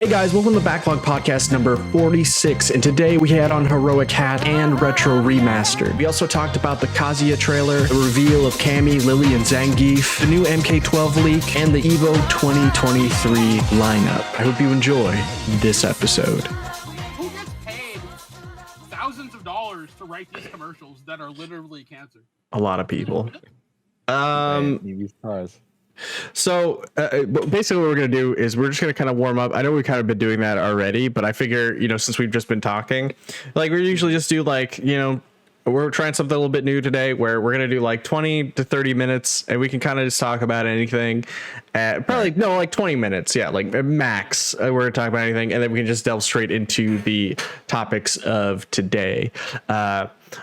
Hey guys, welcome to Backlog Podcast number 46, and today we had on HeroicHat and RetroRemaster. We also talked about the Kazuya trailer, the reveal of Cammy, Lily, and Zangief, the new MK12 Leak, and the EVO 2023 lineup. I hope you enjoy this episode. Who gets paid thousands of dollars to write these commercials that are literally cancer? A lot of people. So basically what we're going to do is we're just going to kind of warm up. I know we've kind of been doing that already, but I figure, since we've just been talking, like we usually just do like, we're trying something a little bit new today where we're going to do like 20 to 30 minutes and we can kind of just talk about anything. Probably like 20 minutes. Yeah, like max. We're going to talk about anything and then we can just delve straight into the topics of today.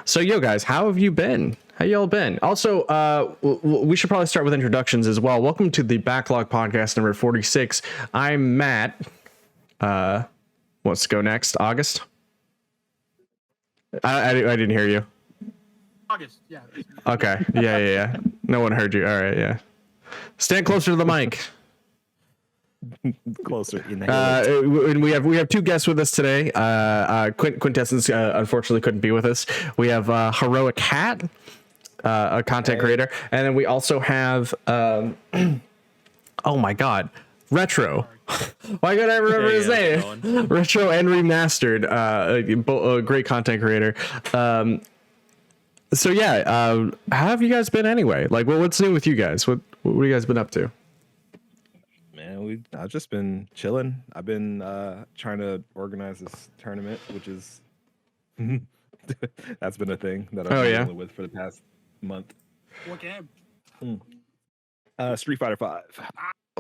So yo guys, how have you been? How y'all been? Also, we should probably start with introductions as well. Welcome to the Backlog Podcast number 46. I'm Matt. Let's go next. August? I didn't hear you. August, yeah. Okay. Yeah. No one heard you. All right, yeah. Stand closer to the mic. Closer. And we have two guests with us today. Quintessence unfortunately couldn't be with us. We have HeroicHat, a content creator, and then we also have oh my god, Retro. Why can't I remember his name? Retro and Remastered, a great content creator. So yeah, how have you guys been anyway? Like, what's new with you guys? What have you guys been up to? Man, I've just been chilling. I've been trying to organize this tournament, which is that's been a thing that I've been dealing with for the past month. What game? Street Fighter 5.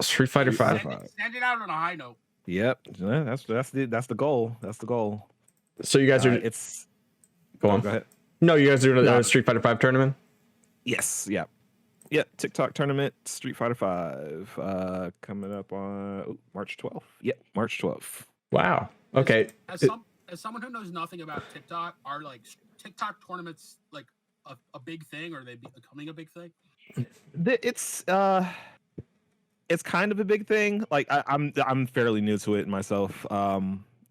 Street Fighter 5. Send it out on a high note. Yep, that's the goal. That's the goal. So you guys are go on. Go ahead. No, you guys are doing a Street Fighter 5 tournament? Yes. Yeah. TikTok tournament, Street Fighter 5, coming up on March 12th. Yep, March 12th. Wow. Okay. As someone who knows nothing about TikTok, are like TikTok tournaments like a big thing, or are they becoming a big thing? It's kind of a big thing. Like I'm fairly new to it myself,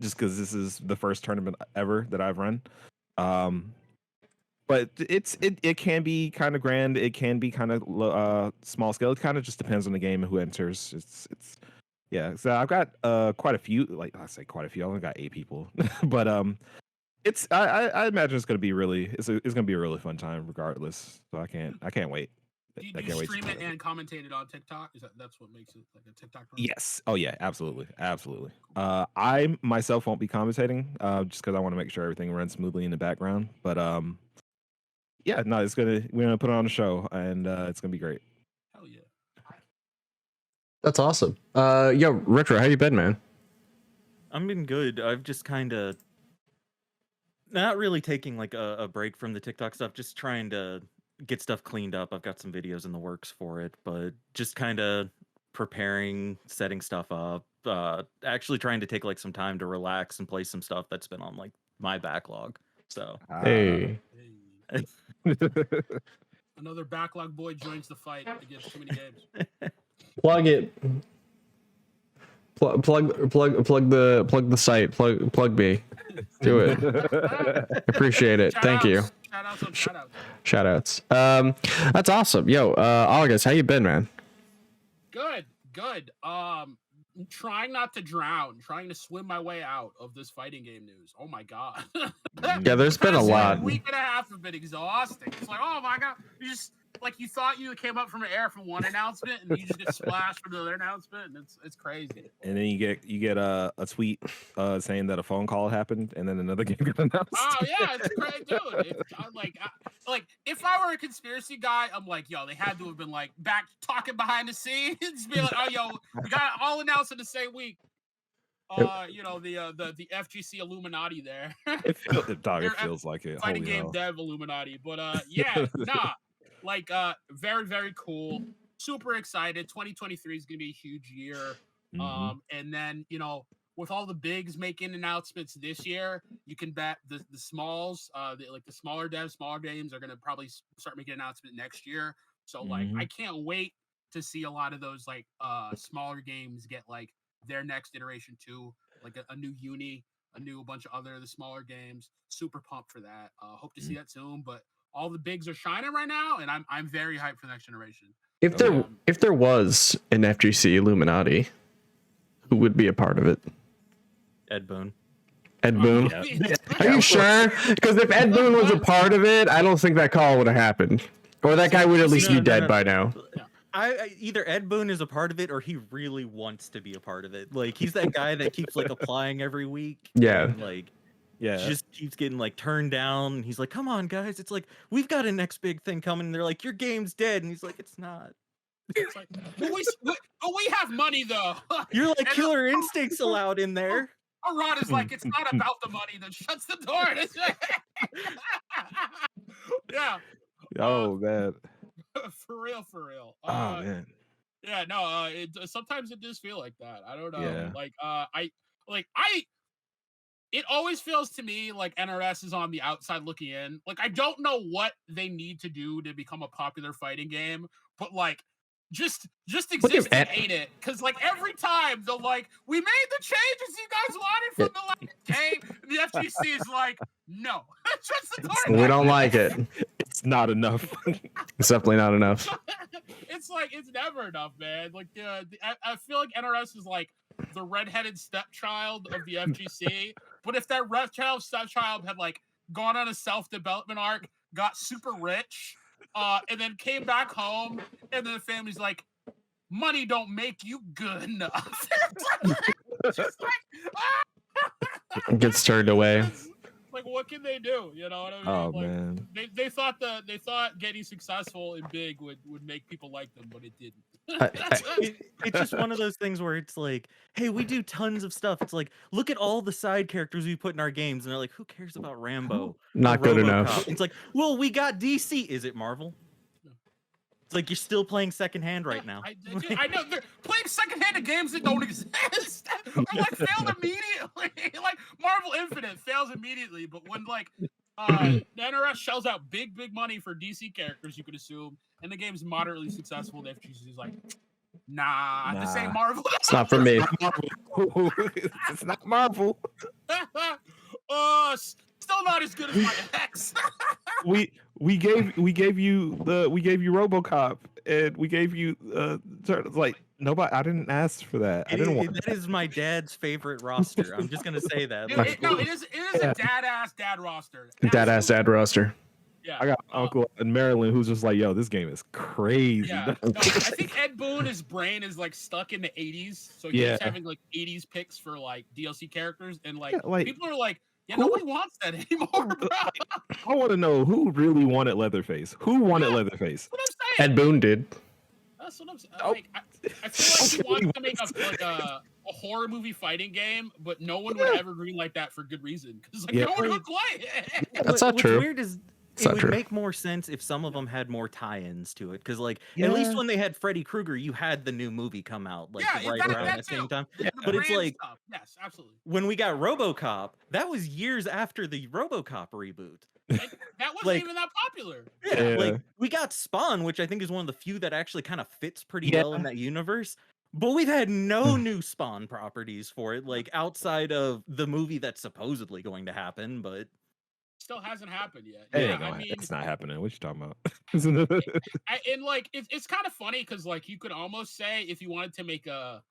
just because this is the first tournament ever that I've run. But it can be kind of grand. It can be kind of small scale. It kind of just depends on the game and who enters. Yeah. So I've got quite a few. Like I say, quite a few. I only got 8 people, but I imagine it's gonna be it's gonna be a really fun time regardless. So I can't wait. Do you stream it and commentate it on TikTok? That's what makes it like a TikTok tournament? Yes. Oh yeah. Absolutely. I myself won't be commentating just because I want to make sure everything runs smoothly in the background. But yeah, no, we're gonna put on a show and it's gonna be great. Hell yeah. That's awesome. Yo, Retro, how you been, man? I've been good. I've just kind of not really taking like a break from the TikTok stuff, just trying to get stuff cleaned up. I've got some videos in the works for it, but just kind of preparing, setting stuff up, actually trying to take like some time to relax and play some stuff that's been on like my backlog. So Hey. Another backlog boy joins the fight against too many games. Plug it. Plug the site. Plug me. Do it. Appreciate it. Thank you. Shout outs. That's awesome. Yo, August, how you been, man? Good. Trying not to drown, trying to swim my way out of this fighting game news. Oh my god. Yeah, there's been a lot. A week and a half have been exhausting. It's like, oh my god, you thought you came up from the air from one announcement and you just get splashed from another announcement, and it's crazy. And then you get a tweet saying that a phone call happened, and then another game got announced. Oh yeah, it's crazy, dude. I'm like, if I were a conspiracy guy, I'm like, yo, they had to have been like back talking behind the scenes, be like, oh yo, we got it all announced in the same week. The FGC Illuminati there. It feels like it. Fighting game dev Illuminati, but like very, very cool. Super excited. 2023 is gonna be a huge year. And then with all the bigs making announcements this year, you can bet the smalls, the smaller devs, smaller games are gonna probably start making an announcement next year. So like, I can't wait to see a lot of those like smaller games get like their next iteration too, like a new uni, a bunch of other the smaller games. Super pumped for that. Hope to see that soon. But all the bigs are shining right now, and I'm very hyped for the next generation. If there was an FGC Illuminati, who would be a part of it? Ed Boon. Ed Boon? Are you sure? Because if Ed Boon was a part of it, I don't think that call would have happened. Or that guy would at least be dead by now. I either Ed Boon is a part of it or he really wants to be a part of it. Like he's that guy that keeps like applying every week. Yeah. And, like just keeps getting like turned down. And he's like, come on, guys. It's like, we've got a next big thing coming. And they're like, your game's dead. And he's like, it's not. It's like, but we have money though. You're like Killer Instincts allowed in there. Rod is like, it's not about the money, then shuts the door. Yeah. Oh man. For real. Oh man. Yeah, no, sometimes it does feel like that. I don't know. Yeah. It always feels to me like NRS is on the outside looking in. Like, I don't know what they need to do to become a popular fighting game, but like, just exist and hate it. Because like every time they're like, we made the changes you guys wanted from the last game, and the FGC is like, no. Shuts the door. We don't like it. It's not enough. It's definitely not enough. It's like, it's never enough, man. Like, I feel like NRS is like the redheaded stepchild of the FGC. But if that redheaded stepchild had like gone on a self-development arc, got super rich, and then came back home, and then the family's like, money don't make you good enough. Just like, It gets turned away. Like, what can they do? You know what I mean? Oh like, man. They thought getting successful and big would make people like them, but it didn't. It's just one of those things where it's like, hey, we do tons of stuff. It's like, look at all the side characters we put in our games, and they're like, who cares about Rambo? Not or good RoboCop? enough. It's like, well, we got DC. Is it Marvel? It's like you're still playing secondhand right now. I know they're playing secondhand games that don't exist, or like failed immediately. Like Marvel Infinite fails immediately, but when like the NRS shells out big money for DC characters, you could assume, and the game's moderately successful, the FGC is like, nah, this ain't Marvel. It's not for me. It's not Marvel. Still not as good as my ex. We gave you RoboCop, and we gave you like nobody. I didn't ask for that. I didn't want. That is my dad's favorite roster. I'm just gonna say that. It is a dad roster. Dad roster. Yeah. I got Uncle in Maryland who's just like, yo, this game is crazy. Yeah. No, I think Ed Boon, his brain is like stuck in the 80s, so he's having like 80s picks for like DLC characters, and like people are like, yeah, nobody wants that anymore, bro. I want to know who really wanted Leatherface. Who wanted Leatherface? That's what I'm saying. Ed Boon did. That's what I'm saying. Like, I feel like he wants to make a horror movie fighting game, but no one would ever greenlight that for good reason, because like no one would play it. That's not true. What's weird is it would make more sense if some of them had more tie-ins to it, because like at least when they had Freddy Krueger, you had the new movie come out like right around the same time. But it's like, yes, absolutely. When we got RoboCop, that was years after the RoboCop reboot. Like, that wasn't even that popular. Yeah, like we got Spawn, which I think is one of the few that actually kind of fits pretty well in that universe. But we've had no new Spawn properties for it, like outside of the movie that's supposedly going to happen, but still hasn't happened yet. I mean, it's not happening. What you talking about? And like, it's kind of funny because like you could almost say, if you wanted to make a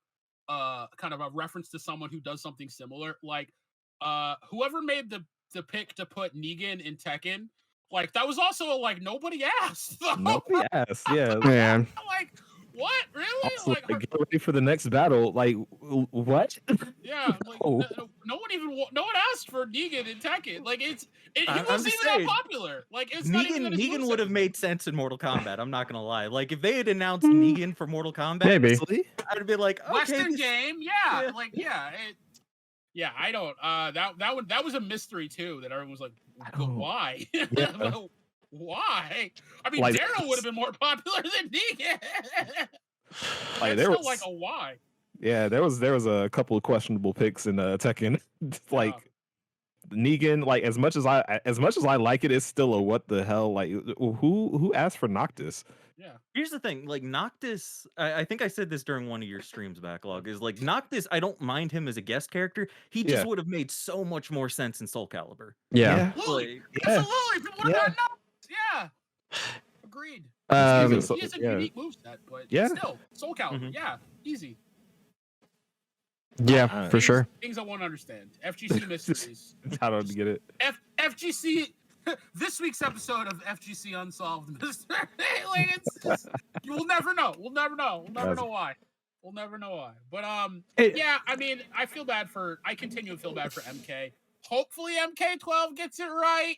kind of a reference to someone who does something similar, like whoever made the pick to put Negan in Tekken, like that was also like nobody asked. Nobody asked. Yeah. Man. Like, what? Really? Also, like, get ready for the next battle. Like, what? Yeah. Like, no one asked for Negan in Tekken. Like, he wasn't even that popular. Like, it's Negan would have made sense in Mortal Kombat. I'm not gonna lie. Like, if they had announced Negan for Mortal Kombat, maybe I'd be like, okay, Western game, yeah. Like, yeah. I don't. That was a mystery too. That everyone was like, but why? Yeah. Why? I mean, Daryl would have been more popular than Negan. Like, there was like a why. Yeah, there was a couple of questionable picks in Tekken. Like Negan, like as much as I like it, it's still a what the hell. Like who asked for Noctis? Yeah. Here's the thing, like Noctis, I think I said this during one of your streams, Backlog, is like Noctis, I don't mind him as a guest character. He just would have made so much more sense in Soul Calibur. Yeah. Absolutely. Yeah. Absolutely. People would have gotten yeah. Agreed. He has a unique moveset, but still, Soul Calibur, easy. Yeah, for sure. Things I won't understand. FGC mysteries. I don't get it. FGC. This week's episode of FGC Unsolved Mystery. Like, it's just, we'll never know. We'll never know. We'll never know why. We'll never know why. But yeah, I mean, I continue to feel bad for MK. Hopefully MK12 gets it right.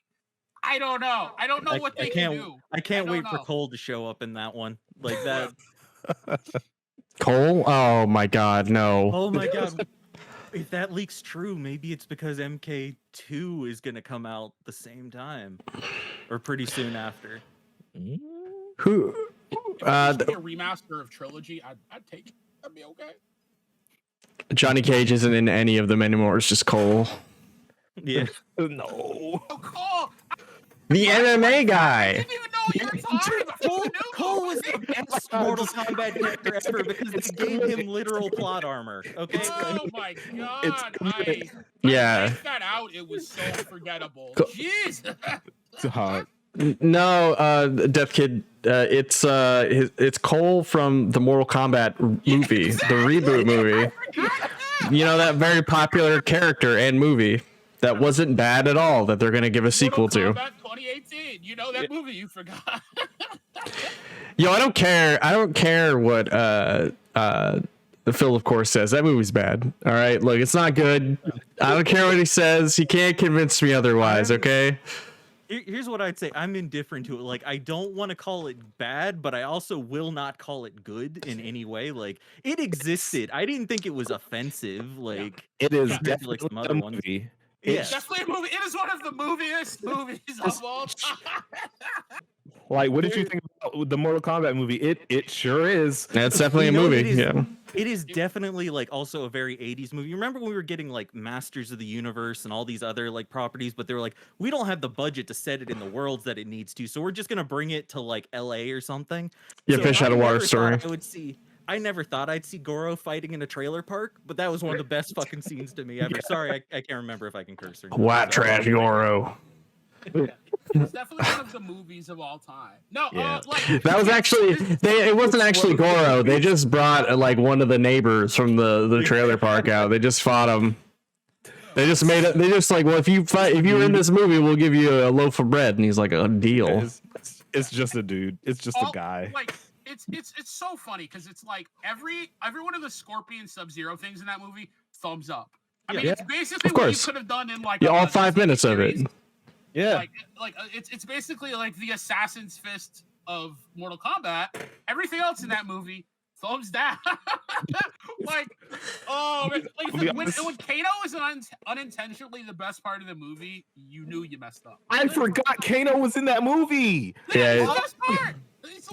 I don't know. I don't know what they can do. I can't wait for Cole to show up in that one. Like that. Cole? Oh my god, no. Oh my god. If that leak's true, maybe it's because MK2 is going to come out the same time or pretty soon after. Who? If it be a remaster of Trilogy, I'd take it. That'd be okay. Johnny Cage isn't in any of them anymore. It's just Cole. Yeah. No. Oh, Cole! The MMA guy. I didn't even know what you were talking about. Cole was the best Mortal Kombat character ever because they gave him literal plot armor. Okay. Oh my god! I checked that out. It was so forgettable. Jeez. It's hot. No, Death Kid. It's Cole from the Mortal Kombat movie, the reboot movie. You know, that very popular character and movie that wasn't bad at all. That they're gonna give a sequel to. 2018. You know that movie you forgot. Yo, I don't care. I don't care what Phil, of course, says. That movie's bad. All right, look, it's not good. I don't care what he says. He can't convince me otherwise. Okay. Here's what I'd say. I'm indifferent to it. Like, I don't want to call it bad, but I also will not call it good in any way. Like, it existed. I didn't think it was offensive. Like, it is definitely definitely like some other ones. movie. It's definitely a movie. It is one of the moviest movies of all time. Like, what did you think about the Mortal Kombat movie? It sure is. That's definitely a movie. Yeah. It is definitely like also a very 80s movie. You remember when we were getting like Masters of the Universe and all these other like properties, but they were like, we don't have the budget to set it in the worlds that it needs to, so we're just gonna bring it to like LA or something. Yeah, so fish out of water story. I never thought I'd see Goro fighting in a trailer park, but that was one of the best fucking scenes to me ever. Sorry, I can't remember if I can curse or not. White trash Goro. It's definitely one of the movies of all time. No, like that was actually it wasn't actually Goro. They just brought like one of the neighbors from the trailer park out. They just fought him. They just made it. They just like, well, if you're in this movie, we'll give you a loaf of bread. And he's like, a deal. It's just a dude. It's just a guy. Like it's so funny because it's like every one of the Scorpion Sub-Zero things in that movie, thumbs up. I mean, it's basically what you could have done in like all 5 minutes of it. Yeah, like it's basically like the Assassin's Fist of Mortal Kombat. Everything else in that movie, thumbs down. Like, oh, like when Kano is unintentionally the best part of the movie, you knew you messed up. I forgot Kano was in that movie. Yeah, it's the best part. It's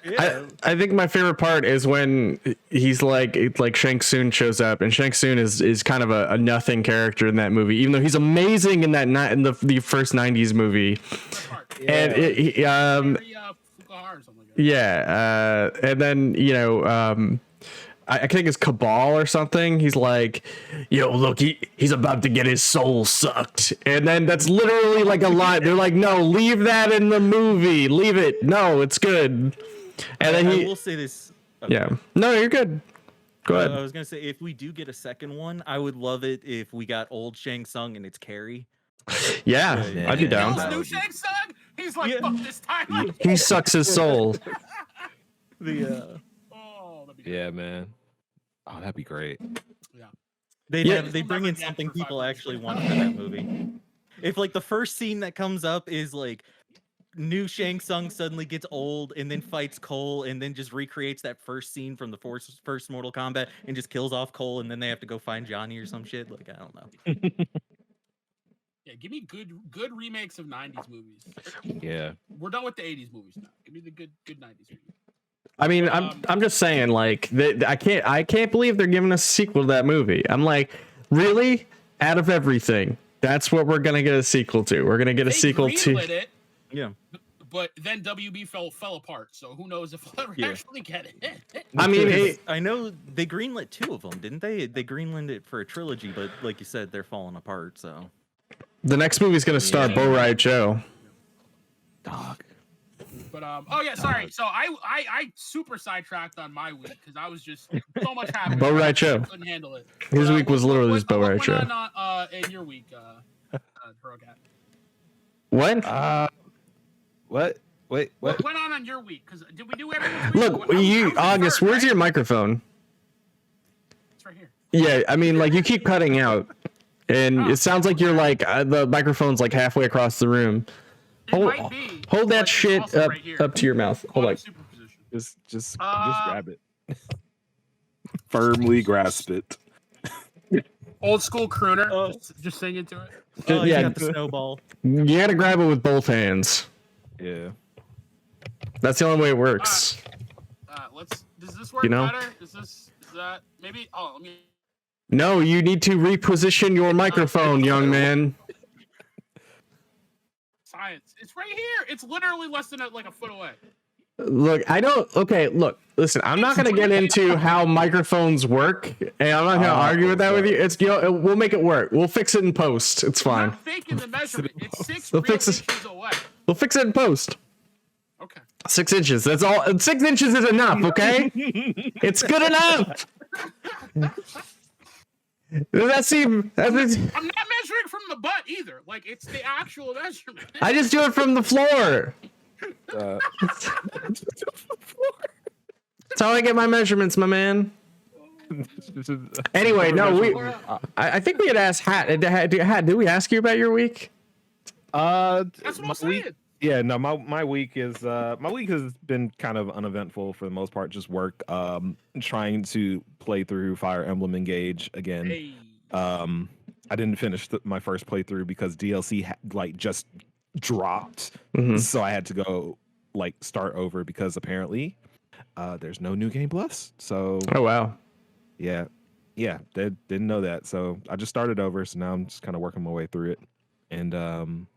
hilarious. I think my favorite part is when he's like Shang Tsung shows up, and Shang Tsung is kind of a nothing character in that movie, even though he's amazing in the first 90s movie. And and then I think it's Cabal or something. He's like, yo, look, he's about to get his soul sucked. And then that's literally like a line. They're like, no, leave that in the movie. Leave it. No, it's good. And then I will say this. Okay. Yeah. No, you're good. Go ahead. I was going to say, if we do get a second one, I would love it if we got old Shang Tsung and it's Carrie. Yeah, I'd be down. New Shang Tsung? He's like, fuck this time. He sucks his soul. Yeah, man. Oh, that'd be great. Yeah. They bring in something people actually want for that movie. If like the first scene that comes up is like new Shang Tsung suddenly gets old and then fights Cole and then just recreates that first scene from the first Mortal Kombat and just kills off Cole and then they have to go find Johnny or some shit. Like, I don't know. Yeah, give me good remakes of 90s movies. Yeah. We're done with the 80s movies now. Give me the good 90s movies. I mean, I'm just saying, like, I can't believe they're giving us a sequel to that movie. I'm like, really? Out of everything, that's what we're gonna get a sequel to. We're gonna get a sequel to. It, yeah. but then WB fell apart. So who knows if we'll ever actually get it. I mean, I know they greenlit 2 of them, didn't they? They greenlit it for a trilogy, but like you said, they're falling apart. So the next movie's gonna star Bo Right Joe. Dog. But oh yeah, sorry. So I super sidetracked on my week because I was just so much happening. Bo Right I Joe. couldn't handle it. His But, week was literally just Bo Right What Joe. went on in your week, HeroicHat? What? What? Wait, what? What went on your week? Because did we do everything? Look, August, where's your microphone? It's right here. Yeah, I mean, like, you keep cutting out, and it sounds like you're like the microphone's like halfway across the room. Might be, Hold that but it's shit also up right here. up to your mouth. Hold on. Just grab it. Firmly grasp it. Old school crooner. Just sing into it. oh, yeah. you got the snowball. You gotta grab it with both hands. Yeah. That's the only way it works. Does this work You know? better? Is that maybe? Oh, let me. No, you need to reposition your microphone, young man. Science. It's right here. It's literally less than like a foot away. Look, I don't. Okay, look, listen. I'm not gonna get into how microphones work, and I'm not gonna argue with that with you. It's we'll make it work. We'll fix it in post. It's I'm fine. not faking the measurement. It's 6 We'll real fix it. inches away. We'll fix it in post. Okay. 6 inches. That's all. 6 inches is enough. Okay. It's good enough. Does that seem? I'm not measuring from the butt either. Like it's the actual measurement. I just do it from the floor. That's how I get my measurements, my man. Anyway, no, I think we had asked Hat. Did we ask you about your week? That's what I'm saying. Yeah, no, my week has been kind of uneventful for the most part. Just work, trying to play through Fire Emblem Engage again. Hey. I didn't finish my first playthrough because DLC just dropped, so I had to go start over because apparently there's no new game plus. So Oh wow. yeah, they didn't know that. So I just started over. So now I'm just kind of working my way through it, and I'm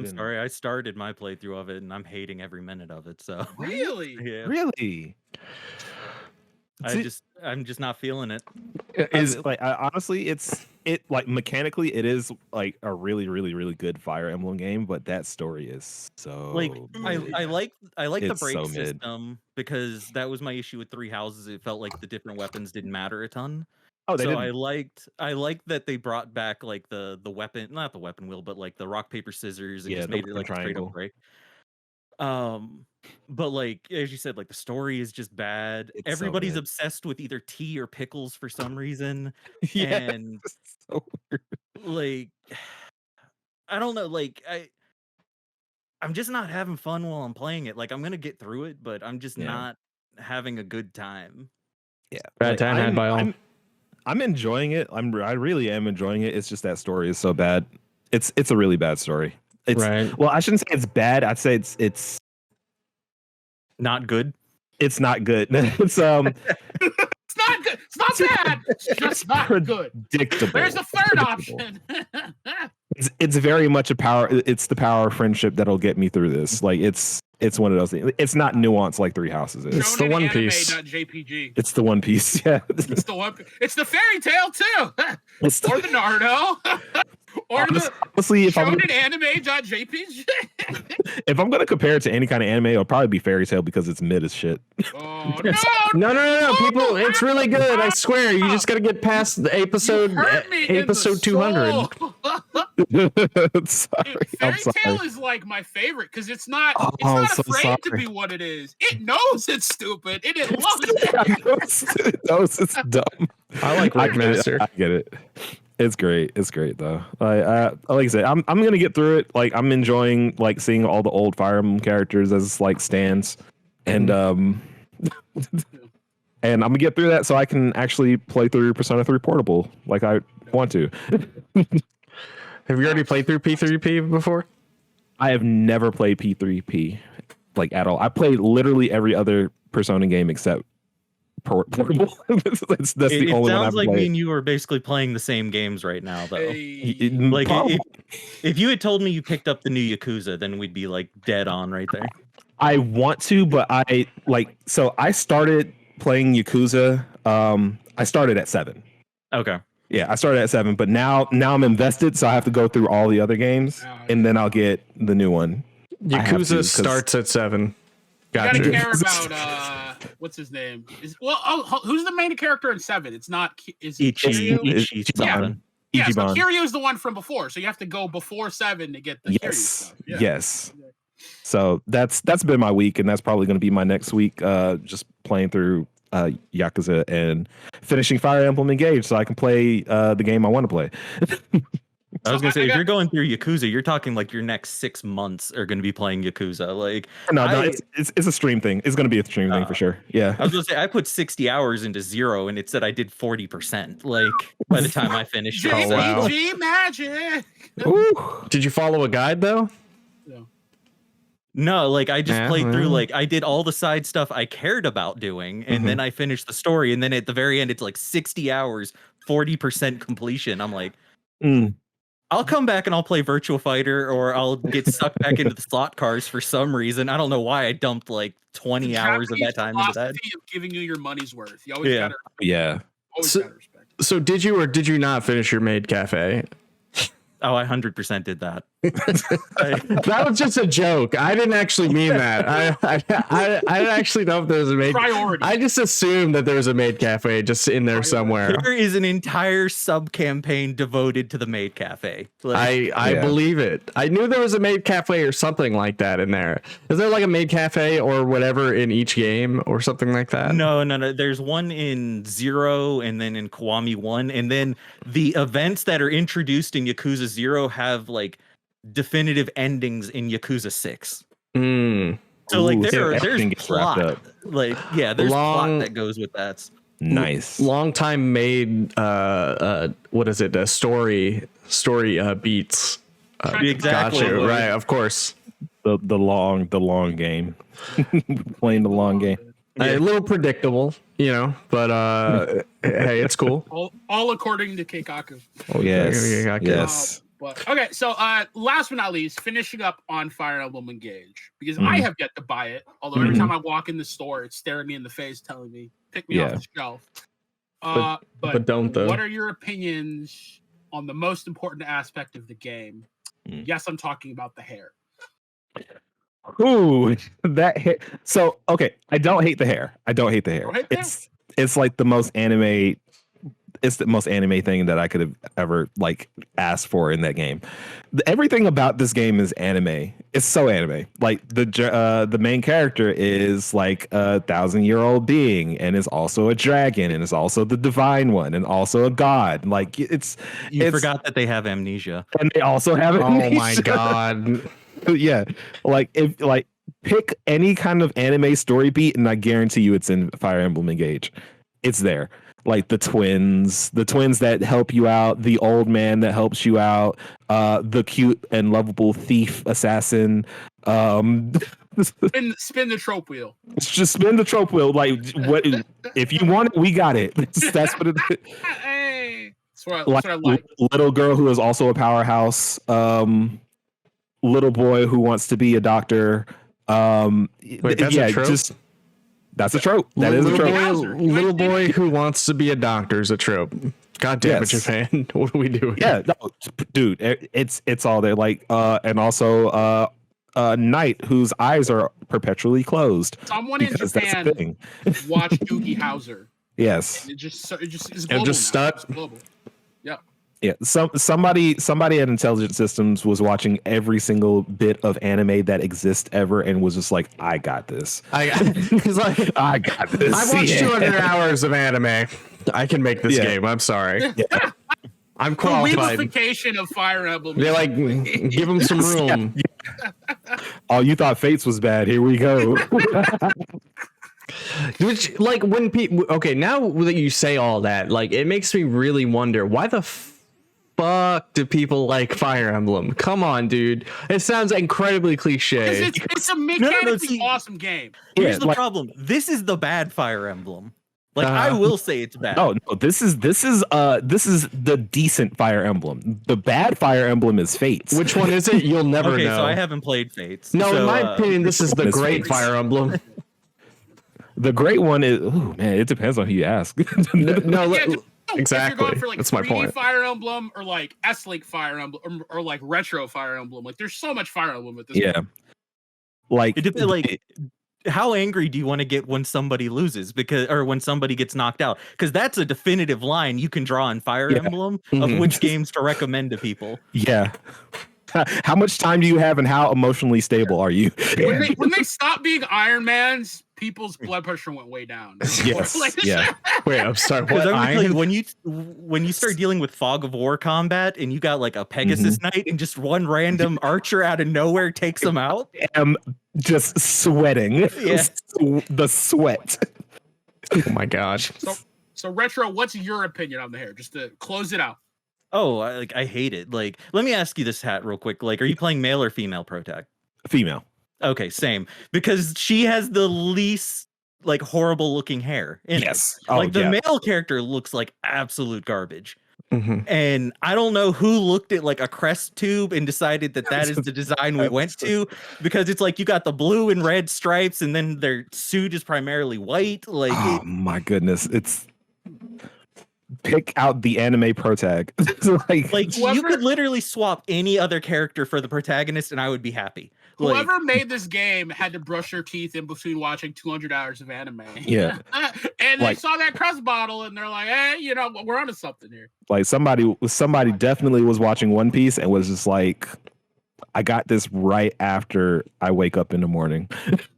sorry, I started my playthrough of it and I'm hating every minute of it. So Really? yeah, really. I'm just not feeling it. Is honestly, it mechanically it is like a really, really, really good Fire Emblem game, but that story is so I like the It's break so mid. system because that was my issue with Three Houses. It felt like the different weapons didn't matter a ton. Oh, they So didn't. I liked that they brought back like the weapon, not the weapon wheel, but like the rock paper scissors and Yeah, just the made it like a straight triangle. up break. But like as you said, like the story is just bad. It's so Everybody's mid. obsessed with either tea or pickles for some reason. Yeah, And it's so weird. like I don't know, like I'm just not having fun while I'm playing it. Like I'm gonna get through it, but I'm just Yeah. not having a good time. Yeah, Bad time had by all. I'm enjoying it. I really am enjoying it. It's just that story is so bad. It's a really bad story. It's Right. well, I shouldn't say it's bad. I'd say it's Not good. it's not good. It's It's not good. It's not bad. It's just not good. predictable. There's a third Predictable. option. It's very much a power. It's the power of friendship that'll get me through this. Like it's one of those things. It's not nuanced like Three Houses is. It's the One Piece. JPG. It's the One Piece. Yeah. It's the one. It's the fairy tale too, It's or the Naruto, or the honestly, if I'm shonen anime.jpg. if I'm gonna compare it to any kind of anime, it'll probably be Fairy Tale because it's mid as shit. Oh No, people, it's really good. I swear. You just gotta get past the episode episode 200. Sorry, Fairy I'm sorry. Tale is like my favorite because it's not. Oh, It's not I'm so afraid to sorry. be what it is. It knows it's stupid. It loves it. No, it's dumb. I like RetroRemaster. I get it. It's great. It's great though. Like I said, I'm gonna get through it. Like I'm enjoying like seeing all the old Fire Emblem characters as like stands, and and I'm gonna get through that so I can actually play through Persona 3 Portable like I want to. Have you already played through P3P before? I have never played P3P like at all. I played literally every other Persona game except portable. That's the It only one sounds I've like me played. and you are basically playing the same games right now, though. Hey, Like, Probably. if you had told me you picked up the new Yakuza, then we'd be like dead on right there. I want to, but I started playing Yakuza. I started at 7. Okay. Yeah, I started at 7, but now I'm invested, so I have to go through all the other games, and then I'll get the new one. Yakuza starts at 7. you gotta Gotcha. care about what's his name? Who's the main character in 7? It's not. Is it Kiryu? Ichi something. Yeah, so Ichiban. Kiryu's the one from before, so you have to go before 7 to get the Kiryu stuff. Yeah. Yes. So that's been my week, and that's probably going to be my next week. Just playing through Yakuza and finishing Fire Emblem Engage, so I can play the game I want to play. I was gonna say, if you're going through Yakuza, you're talking like your next 6 months are gonna be playing Yakuza. Like, No, it's a stream thing. It's going to be a stream thing for sure. Yeah. I was gonna say, I put 60 hours into Zero, and it said I did 40%. Like, by the time I finished it, so- wow. JPG magic. Ooh. Did you follow a guide though? No, like I just played through. well. Like I did all the side stuff I cared about doing, and then I finished the story. And then at the very end, it's like 60 hours, 40% completion. I'm like, I'll come back and I'll play Virtual Fighter, or I'll get sucked back into the slot cars for some reason. I don't know why I dumped like 20 hours of that time into that. Of giving you your money's worth. You always Yeah. gotta, Yeah. always So- gotta respect. So did you or did you not finish your maid cafe? Oh, I 100% did that. That was just a joke. I didn't actually mean that. I didn't actually know if there was a maid. Priority. I just assumed that there was a maid cafe just in there somewhere. There is an entire sub campaign devoted to the maid cafe. Like, I Yeah. believe it. I knew there was a maid cafe or something like that in there. Is there like a maid cafe or whatever in each game or something like that? no. There's one in Zero, and then in Kiwami 1, and then the events that are introduced in Yakuza 0 have like definitive endings in Yakuza 6. Mm. So like Ooh, so there's everything gets wrapped plot. up. Like there's Long- plot that goes with that. Nice. Long time made what is it? Story beats. Exactly. Gotcha. Like, Right, of course. The long game. Playing the long game. A little predictable, but hey, it's cool. All according to Keikaku. Oh yes. Yeah, Yes. But okay, so last but not least, finishing up on Fire Emblem Engage, because I have yet to buy it. Although every time I walk in the store, it's staring me in the face, telling me, "Pick me off the shelf." But don't though. What are your opinions on the most important aspect of the game? Yes, I'm talking about the hair. Ooh, that hair. So okay, I don't hate the hair. Don't hate the hair? It's like the most anime. It's the most anime thing that I could have ever like asked for in that game. Everything about this game is anime. It's so anime. Like the main character is like a 1,000-year-old being, and is also a dragon, and is also the divine one, and also a god. Like it's forgot that they have amnesia. and they also have. Oh my amnesia. god. Yeah, pick any kind of anime story beat, and I guarantee you it's in Fire Emblem Engage. It's there. Like the twins that help you out, the old man that helps you out, the cute and lovable thief assassin. Spin the trope wheel. Just spin the trope wheel. Like what? If you want it, we got it. That's what it is. Hey, that's what I like. Little girl who is also a powerhouse. Little boy who wants to be a doctor. Wait, that's a trope? That's a trope. That is a trope. Little boy who wants to be a doctor is a trope. God damn it, Yes. Japan. What are we doing? Yeah, no, dude, it's all there. Like, and also a knight whose eyes are perpetually closed. Someone in Because that's a Japan thing. watched Doogie Howser. Yes. It just is global. just now. stuck. It's global. Yeah. Yeah. Somebody at Intelligent Systems was watching every single bit of anime that exists ever and was just like, I got this. He's like, I got this. I've watched 200 hours of anime. I can make this Yeah. game. I'm sorry. Yeah. I'm The qualified. weebification of Fire Emblem. They're like, give him some room. Oh, you thought Fates was bad. Here we go. Which, like, when people, okay, now that you say all that, like, it makes me really wonder why the fuck do people like Fire Emblem? Come on, dude. It sounds incredibly cliche. It's a mechanically see- awesome game. Here's Yeah, the like- problem. This is the bad Fire Emblem. Like I will say it's bad. No, this is the decent Fire Emblem. The bad Fire Emblem is Fates. Which one is it? You'll never know. So I haven't played Fates. No, so, in my opinion, this is the Miss great Fates. Fire Emblem. The great one is, oh man, it depends on who you ask. Exactly. If you're going for like That's my 3D point. Fire Emblem or like S-Link Fire Emblem or like retro Fire Emblem, like there's so much Fire Emblem at this Yeah. point. Like, it depends. Like, how angry do you want to get when somebody loses or when somebody gets knocked out? Because that's a definitive line you can draw in Fire Emblem of which games to recommend to people. Yeah. How much time do you have and how emotionally stable are you? When they stopped being Iron Mans, people's blood pressure went way down. Yes. Like, Yeah. Wait, I'm sorry. Because What? like, when you start dealing with Fog of War combat and you got like a Pegasus Knight and just one random archer out of nowhere takes them out, I'm just sweating. Yeah. The sweat. Oh my gosh. So Retro, what's your opinion on the hair? Just to close it out. oh, I hate it. Like, let me ask you this, Hat, real quick. Like, are you playing male or female Protag? Female. Okay, same. Because she has the least like horrible looking hair. In Yes. it. Like the male character looks like absolute garbage. And I don't know who looked at like a crest tube and decided that is the design we went to, because it's like you got the blue and red stripes and then their suit is primarily white. Like, oh my goodness. It's pick out the anime Protag. like you could literally swap any other character for the protagonist and I would be happy. Whoever made this game had to brush their teeth in between watching 200 hours of anime. Yeah. And they saw that crest bottle and they're like, hey, you know, we're onto something here. Like somebody definitely was watching One Piece and was just like, I got this right after I wake up in the morning.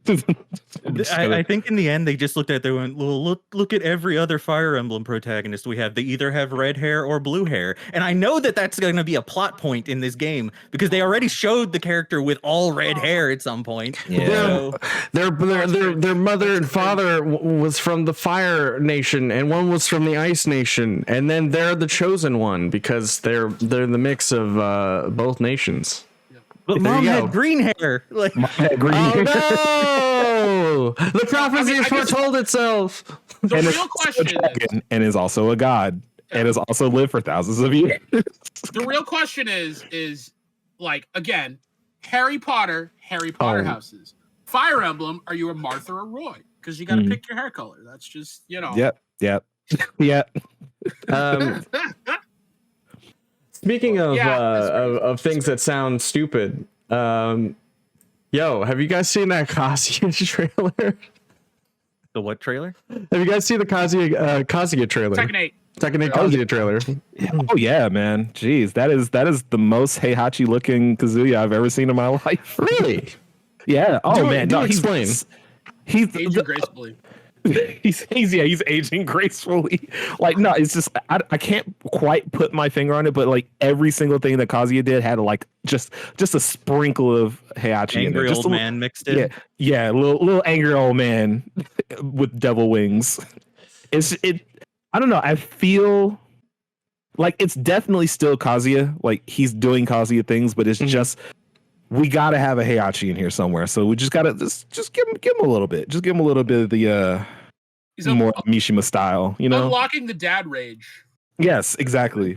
I think in the end they just looked at it, they went, well, look at every other Fire Emblem protagonist we have. They either have red hair or blue hair. And I know that that's going to be a plot point in this game because they already showed the character with all red hair at some point. Yeah. So, Their mother and father was from the Fire Nation, and one was from the Ice Nation, and then they're the chosen one because they're the mix of both nations. but There mom you had go. green hair. Like, Oh no! The prophecy has I guess- foretold itself. The And real it's question is, and is also a god and has also lived for thousands of years. the real question is like, again, Harry Potter houses. Fire Emblem, are you a Martha or Roy? Because you got to pick your hair color. That's just, you know. Yep. Speaking of Yeah, of things that sound stupid, yo, have you guys seen that Kazuya trailer? the what trailer? Have you guys seen the Kazuya trailer? Tekken 8. Tekken 8 Kazuya trailer. Oh yeah, man. Jeez, that is the most Heihachi looking Kazuya I've ever seen in my life. Really? Yeah. Oh Do- man. do No, explain. He's Aging gracefully. he's aging gracefully. Like, no, it's just I can't quite put my finger on it, but like every single thing that Kazuya did had like just a sprinkle of Heihachi in Angry there. Just old a man mixed in. Yeah, little angry old man with devil wings. I don't know. I feel like it's definitely still Kazuya. Like he's doing Kazuya things, but it's just we gotta have a Heihachi in here somewhere. So we just gotta just give him a little bit. Just give him a little bit of the He's more Mishima style, you know? unlocking the dad rage. Yes, exactly.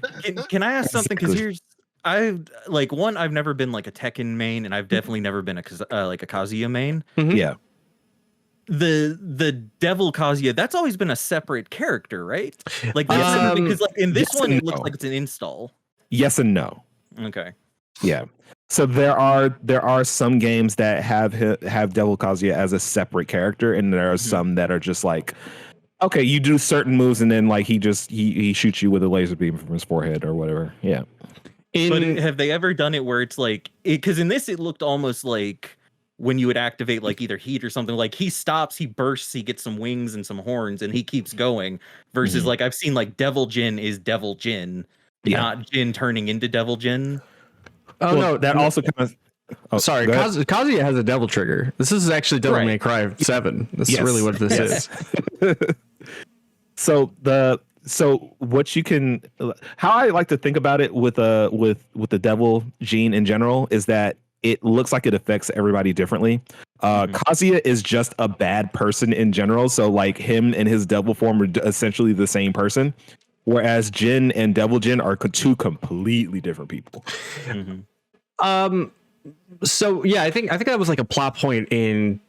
Can I ask something? Because Exactly. I've never been like a Tekken main, and I've definitely never been a Kazuya main. Yeah. The Devil Kazuya, that's always been a separate character, right? Like that's because like in this yes one, and it looks no. like it's an install. Yes and no. Okay. Yeah. So there are some games that have Devil Kazuya as a separate character, and there are some that are just like, okay, you do certain moves, and then like he shoots you with a laser beam from his forehead or whatever. Yeah. But have they ever done it where it's like, because in this it looked almost like when you would activate like either heat or something, like he stops, he bursts, he gets some wings and some horns, and he keeps going. Versus like I've seen like Devil Jin is Devil Jin, not Jin turning into Devil Jin. Oh no, that also kind of. Sorry, Kazuya has a devil trigger. This is actually Devil May Cry 7. This is really what this is. So what you can, how I like to think about it with the devil gene in general is that it looks like it affects everybody differently. Kazuya is just a bad person in general, so like him and his devil form are essentially the same person, whereas Jin and Devil Jin are two completely different people. So yeah, I think that was like a plot point in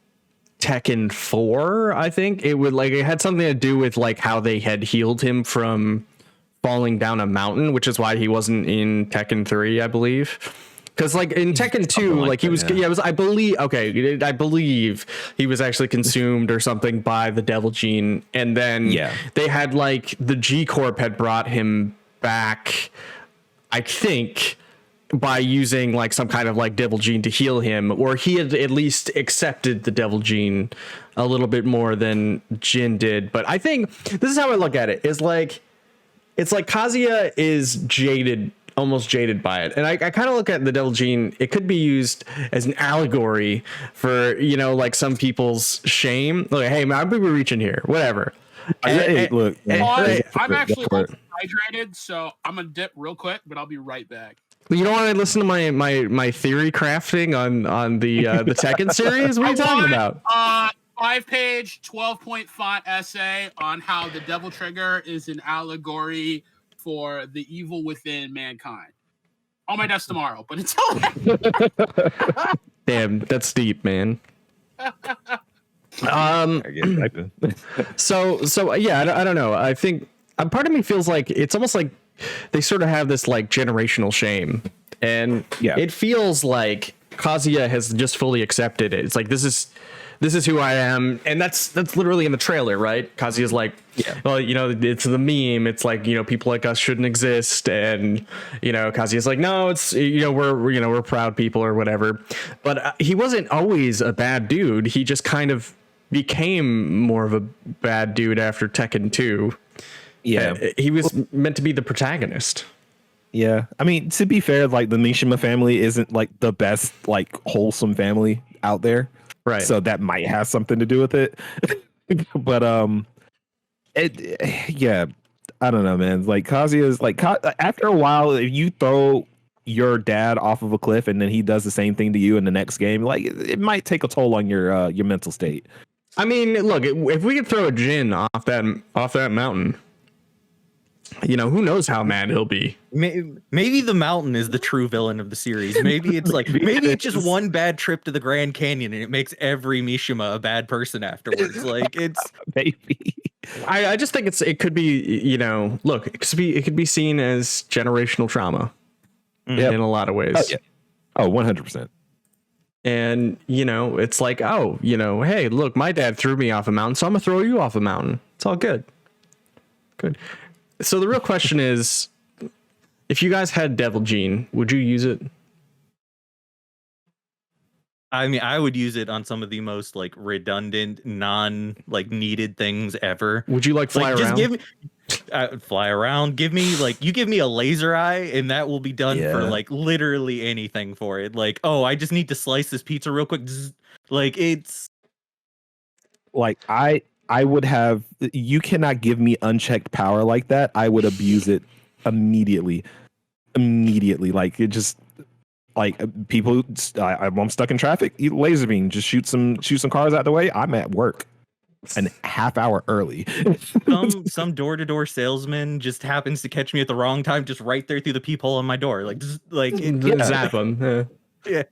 Tekken 4. I think it had something to do with like how they had healed him from falling down a mountain, which is why he wasn't in Tekken 3, I believe. Because like in Tekken 2, like he was, I believe he was actually consumed or something by the Devil Gene, and then they had like the G Corp had brought him back, I think, by using like some kind of like Devil Gene to heal him, or he had at least accepted the Devil Gene a little bit more than Jin did. But I think this is how I look at it: is like it's like Kazuya is jaded. Almost jaded by it, and I kind of look at the Devil Gene. It could be used as an allegory for like some people's shame. Like, hey man, I'm reaching here, whatever. I'm actually hydrated, so I'm gonna dip real quick, but I'll be right back. You don't want to listen to my theory crafting on the Tekken series? What are you talking about? 5-page, 12-point font essay on how the Devil Trigger is an allegory for the evil within mankind. On my desk tomorrow, but until then. Damn, that's deep, man. So yeah, I don't know. I think part of me feels like it's almost like they sort of have this like generational shame, and it feels like Kazuya has just fully accepted it. It's like this is who I am, and that's literally in the trailer, right? Kazuya's like, well, it's the meme. It's like, people like us shouldn't exist, and Kazuya's like, no, it's we're proud people or whatever. But he wasn't always a bad dude. He just kind of became more of a bad dude after Tekken 2. Yeah, he was meant to be the protagonist. Yeah, I mean, to be fair, like the Mishima family isn't like the best like wholesome family out there. Right. So that might have something to do with it. But I don't know, man. Like Kazuya's like after a while, if you throw your dad off of a cliff and then he does the same thing to you in the next game, like it might take a toll on your mental state. I mean, look, if we could throw a Jin off that mountain, who knows how mad he'll be. Maybe the mountain is the true villain of the series. Maybe it's like maybe it's just one bad trip to the Grand Canyon and it makes every Mishima a bad person afterwards. Like it's maybe. I just think it could be, look, it could be seen as generational trauma in a lot of ways. Oh, 100%. And it's like, hey, look, my dad threw me off a mountain, so I'm gonna throw you off a mountain. It's all good. Good. So the real question is, if you guys had Devil Gene, would you use it? I mean, I would use it on some of the most like redundant, needed things ever. Would you fly around? Just give me fly around. You give me a laser eye, and that will be done for like literally anything for it. Like, oh, I just need to slice this pizza real quick. Like it's like I would have. You cannot give me unchecked power like that. I would abuse it immediately. Like it just like people. I'm stuck in traffic. Laser beam. Just shoot some cars out the way. I'm at work an half hour early. some door-to-door salesman just happens to catch me at the wrong time, just right there through the peephole on my door. Zap him. Yeah.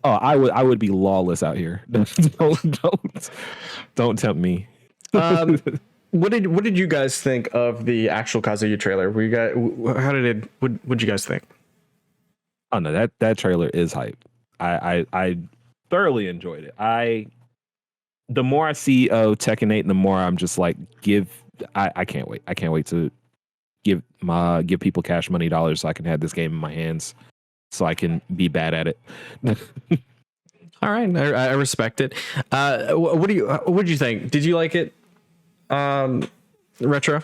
Oh, I would be lawless out here. Don't tempt me. What did you guys think of the actual Kazuya trailer? What'd you guys think? Oh no, that trailer is hype. I thoroughly enjoyed it. The more I see of Tekken 8, the more I'm just like, I can't wait. I can't wait to give people cash money dollars so I can have this game in my hands so I can be bad at it. All right, I respect it. What do you think? Did you like it? Retro?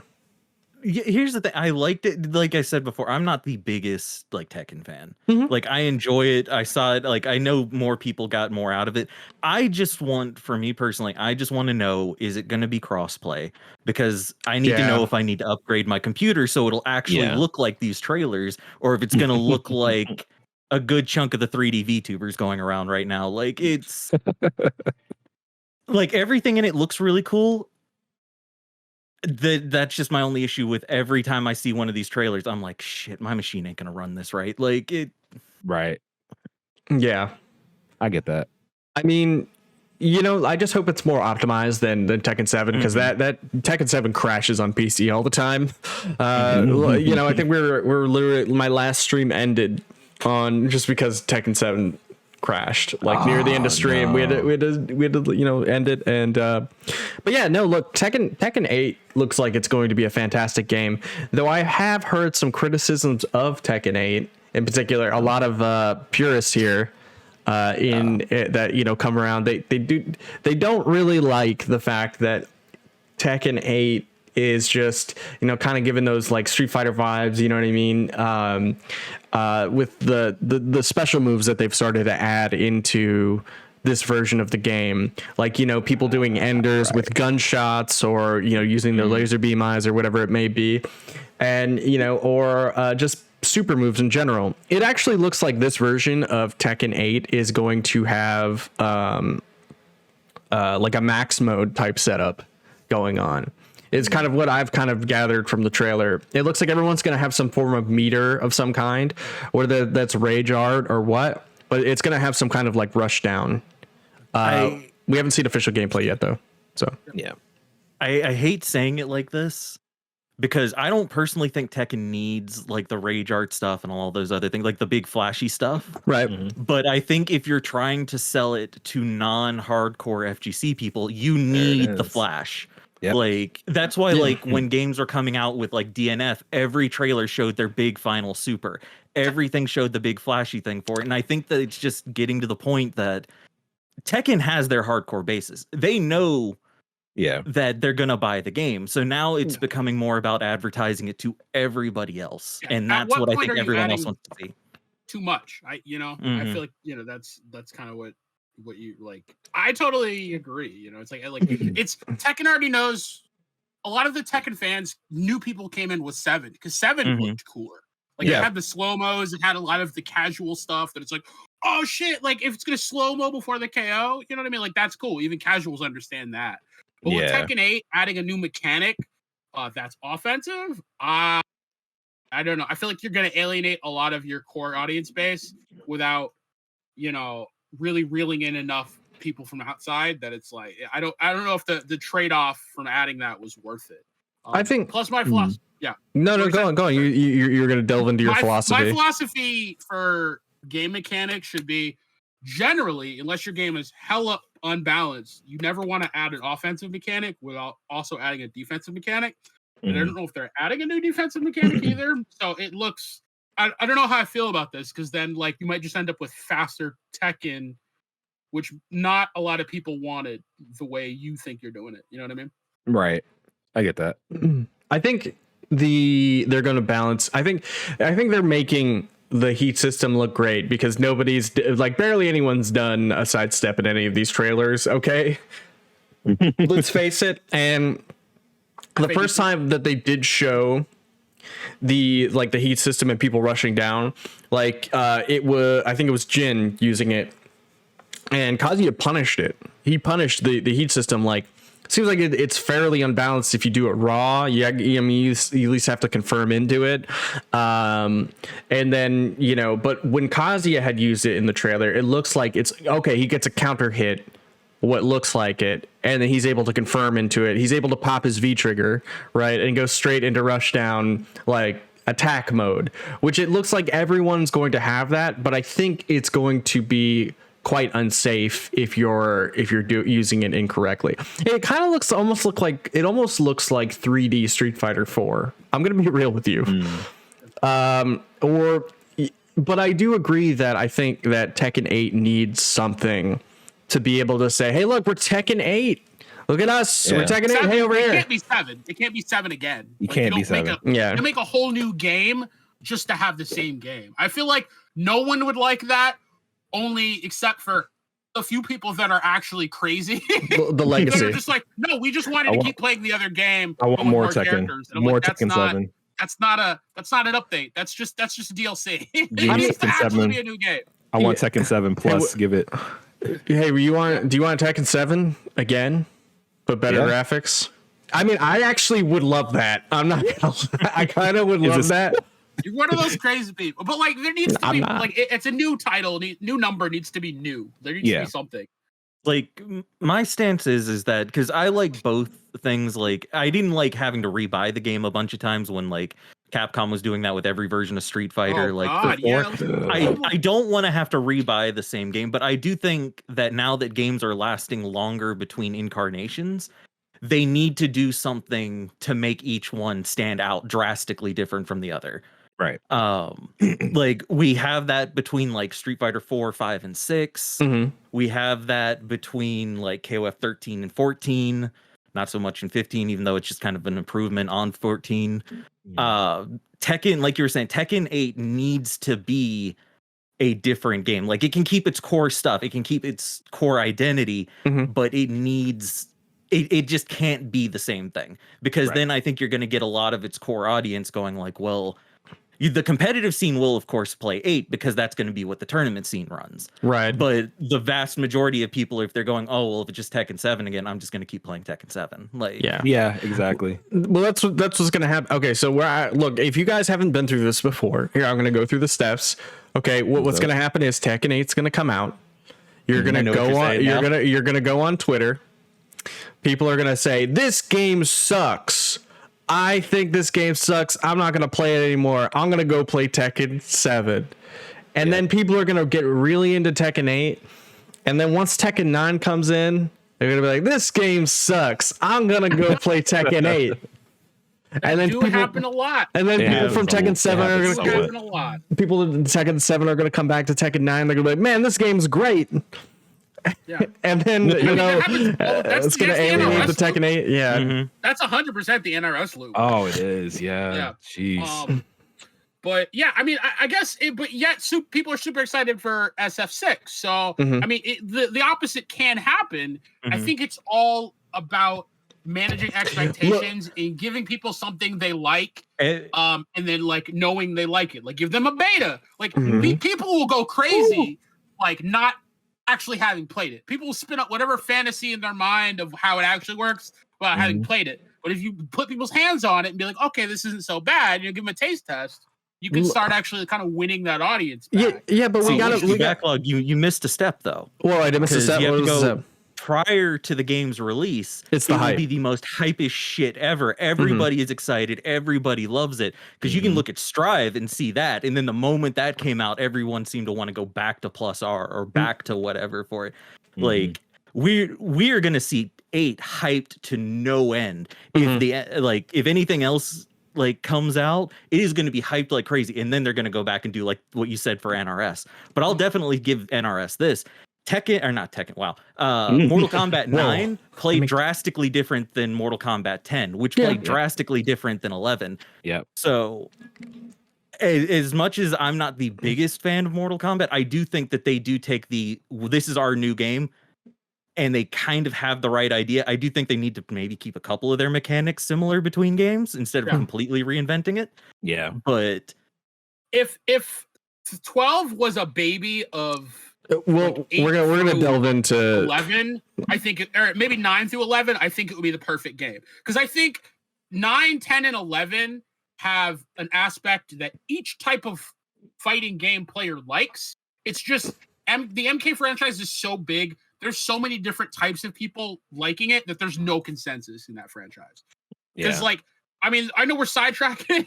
Here's the thing. I liked it. Like I said before, I'm not the biggest like Tekken fan. Mm-hmm. Like I enjoy it. I saw it. Like I know more people got more out of it. For me personally, I just want to know, is it going to be crossplay? Because I need to know if I need to upgrade my computer so it'll actually look like these trailers, or if it's going to look like a good chunk of the 3D VTubers going around right now. Like it's like everything in it looks really cool. That's just my only issue with every time I see one of these trailers. I'm like, shit, my machine ain't gonna run this right. Like it. Right. Yeah, I get that. I mean, I just hope it's more optimized than Tekken 7 because that Tekken 7 crashes on PC all the time. I think we're literally, my last stream ended on just because Tekken 7 crashed like near the end of stream. We had to end it. And but yeah, no, look, Tekken 8 looks like it's going to be a fantastic game, though I have heard some criticisms of Tekken 8 in particular. A lot of purists here that come around, they don't really like the fact that Tekken 8 is just kind of giving those like Street Fighter vibes, you know what I mean, with the special moves that they've started to add into this version of the game, like people doing enders with gunshots or using their laser beam eyes or whatever it may be, and or just super moves in general. It actually looks like this version of Tekken 8 is going to have like a max mode type setup going on. It's kind of what I've kind of gathered from the trailer. It looks like everyone's going to have some form of meter of some kind, whether that's rage art or what, but it's going to have some kind of like rush down. We haven't seen official gameplay yet though. So yeah, I hate saying it like this, because I don't personally think Tekken needs like the rage art stuff and all those other things, like the big flashy stuff. Right. But I think if you're trying to sell it to non-hardcore FGC people, you need the flash. Yep. Like that's why like when games are coming out with like DNF, every trailer showed their big final super. Everything showed the big flashy thing for it. And I think that it's just getting to the point that Tekken has their hardcore bases. They know that they're gonna buy the game. So now it's becoming more about advertising it to everybody else. Yeah. And that's what I think everyone else wants to see. Too much. I feel like, that's kind of what you like. I totally agree. It's like it's Tekken already knows. A lot of the Tekken fans knew people came in with 7 because 7 looked cooler. Like it had the slow-mos, it had a lot of the casual stuff that it's like, oh shit, like if it's gonna slow-mo before the KO, you know what I mean? Like that's cool. Even casuals understand that. But with Tekken 8 adding a new mechanic that's offensive, I don't know. I feel like you're gonna alienate a lot of your core audience base without, really reeling in enough people from outside that it's like I don't know if the trade-off from adding that was worth it. I think plus my philosophy. Yeah. No, go on. You're gonna delve into your philosophy. My philosophy for game mechanics should be generally, unless your game is hella unbalanced, you never want to add an offensive mechanic without also adding a defensive mechanic. And I don't know if they're adding a new defensive mechanic either. So it looks, I don't know how I feel about this, because then like you might just end up with faster Tekken, which not a lot of people wanted the way you think you're doing it. You know what I mean? Right. I get that. I think they're going to balance. I think they're making the heat system look great because nobody's like barely anyone's done a sidestep in any of these trailers. Okay. Let's face it. And the first time that they did show the heat system and people rushing down, I think it was Jin using it, and Kazuya punished it. He punished the heat system. Seems like it's fairly unbalanced if you do it raw. You at least have to confirm into it. And then, but when Kazuya had used it in the trailer, it looks like it's okay. He gets a counter hit, what looks like it, and then he's able to confirm into it. He's able to pop his V trigger, right, and go straight into rushdown, attack mode, which it looks like everyone's going to have that. But I think it's going to be quite unsafe if you're using it incorrectly. It kind of almost looks like 3D Street Fighter 4. I'm gonna be real with you. But I do agree that I think that Tekken 8 needs something to be able to say, hey, look, we're Tekken 8. Look at us. We're Tekken 8. Hey, over here. It can't be 7. It can't be 7 again. You can't be 7. You make a whole new game just to have the same game. I feel like no one would like that. Only except for a few people that are actually crazy. The legacy. They're just like, no, we just wanted to keep playing the other game. I want more Tekken. More Tekken 7. That's not an update. That's just a DLC. Give It me needs to Tekken actually 7. be a new game. I want Tekken 7 plus. Give it. Hey, do you want Tekken 7 again, but better graphics? I mean, I actually would love that. I'm not. I kind of would love that. You're one of those crazy people, but like there needs to be like it's a new title, new number needs to be new. There needs to be something. Like my stance is that because I like both things. Like I didn't like having to rebuy the game a bunch of times when like Capcom was doing that with every version of Street Fighter. I don't want to have to rebuy the same game, but I do think that now that games are lasting longer between incarnations, they need to do something to make each one stand out drastically different from the other. Right. Like we have that between like Street Fighter 4, 5, and 6. Mm-hmm. We have that between like KOF 13 and 14. Not so much in 15, even though it's just kind of an improvement on 14. Tekken, like you were saying, Tekken 8 needs to be a different game. Like it can keep its core stuff, it can keep its core identity, but it needs it just can't be the same thing, because then I think you're going to get a lot of its core audience going like, well, the competitive scene will of course play 8 because that's going to be what the tournament scene runs. Right. But the vast majority of people, if they're going, oh, well, if it's just Tekken 7 again, I'm just going to keep playing Tekken 7. Like, yeah, exactly. Well, that's what's going to happen. Okay. So look, if you guys haven't been through this before, here, I'm going to go through the steps. Okay. What's going to happen is Tekken 8 is going to come out. You're going to go on, you're going to go on Twitter. People are going to say, this game sucks. I think this game sucks. I'm not going to play it anymore. I'm going to go play Tekken 7. And then people are going to get really into Tekken 8. And then once Tekken 9 comes in, they're going to be like, this game sucks. I'm going to go play Tekken 8. And then people happen a lot. And then people from Tekken 7 are going to happen a lot. People in Tekken 7 are going to come back to Tekken 9. They're going to be like, man, this game's great. Yeah. And then it's going to alienate the Tekken 8. Yeah. That's 100% the NRS loop. Oh, it is. Yeah. Jeez. But yeah, I mean, I guess, but yet people are super excited for SF6. So I mean, the opposite can happen. I think it's all about managing expectations and giving people something they like, and then like knowing they like it. Like give them a beta. Like people will go crazy, like not actually having played it. People will spin up whatever fantasy in their mind of how it actually works without having played it. But if you put people's hands on it and be like, okay, this isn't so bad, you know, give them a taste test, you can start actually kind of winning that audience back. Yeah, but we got backlog. You missed a step though. Well, I did miss a step. You have to go prior to the game's release. It will be the most hypest shit ever. Everybody is excited. Everybody loves it, because you can look at Strive and see that. And then the moment that came out, everyone seemed to want to go back to Plus R or back to whatever for it. Like we're gonna see 8 hyped to no end. If anything else like comes out, it is going to be hyped like crazy, and then they're going to go back and do like what you said for NRS. But I'll definitely give NRS this. Tekken, or not Tekken, wow. Mortal Kombat 9 played drastically different than Mortal Kombat 10, which played drastically different than 11. Yeah. So as much as I'm not the biggest fan of Mortal Kombat, I do think that they do take this is our new game, and they kind of have the right idea. I do think they need to maybe keep a couple of their mechanics similar between games instead of completely reinventing it. Yeah. But if 12 was a baby of we're gonna delve into 11, I think or maybe 9 through 11, I think it would be the perfect game, because I think 9, 10, and 11 have an aspect that each type of fighting game player likes. It's just the MK franchise is so big. There's so many different types of people liking it that there's no consensus in that franchise. Because like, I mean, I know we're sidetracking,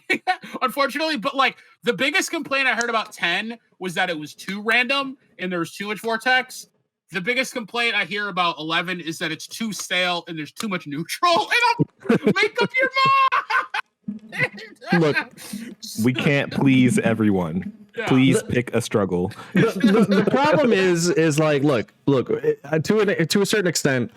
unfortunately, but like the biggest complaint I heard about 10 was that it was too random and there was too much vortex. The biggest complaint I hear about 11 is that it's too stale and there's too much neutral. And make up your mind. Look, we can't please everyone. Yeah. Please pick a struggle. The problem is like, look, to a certain extent,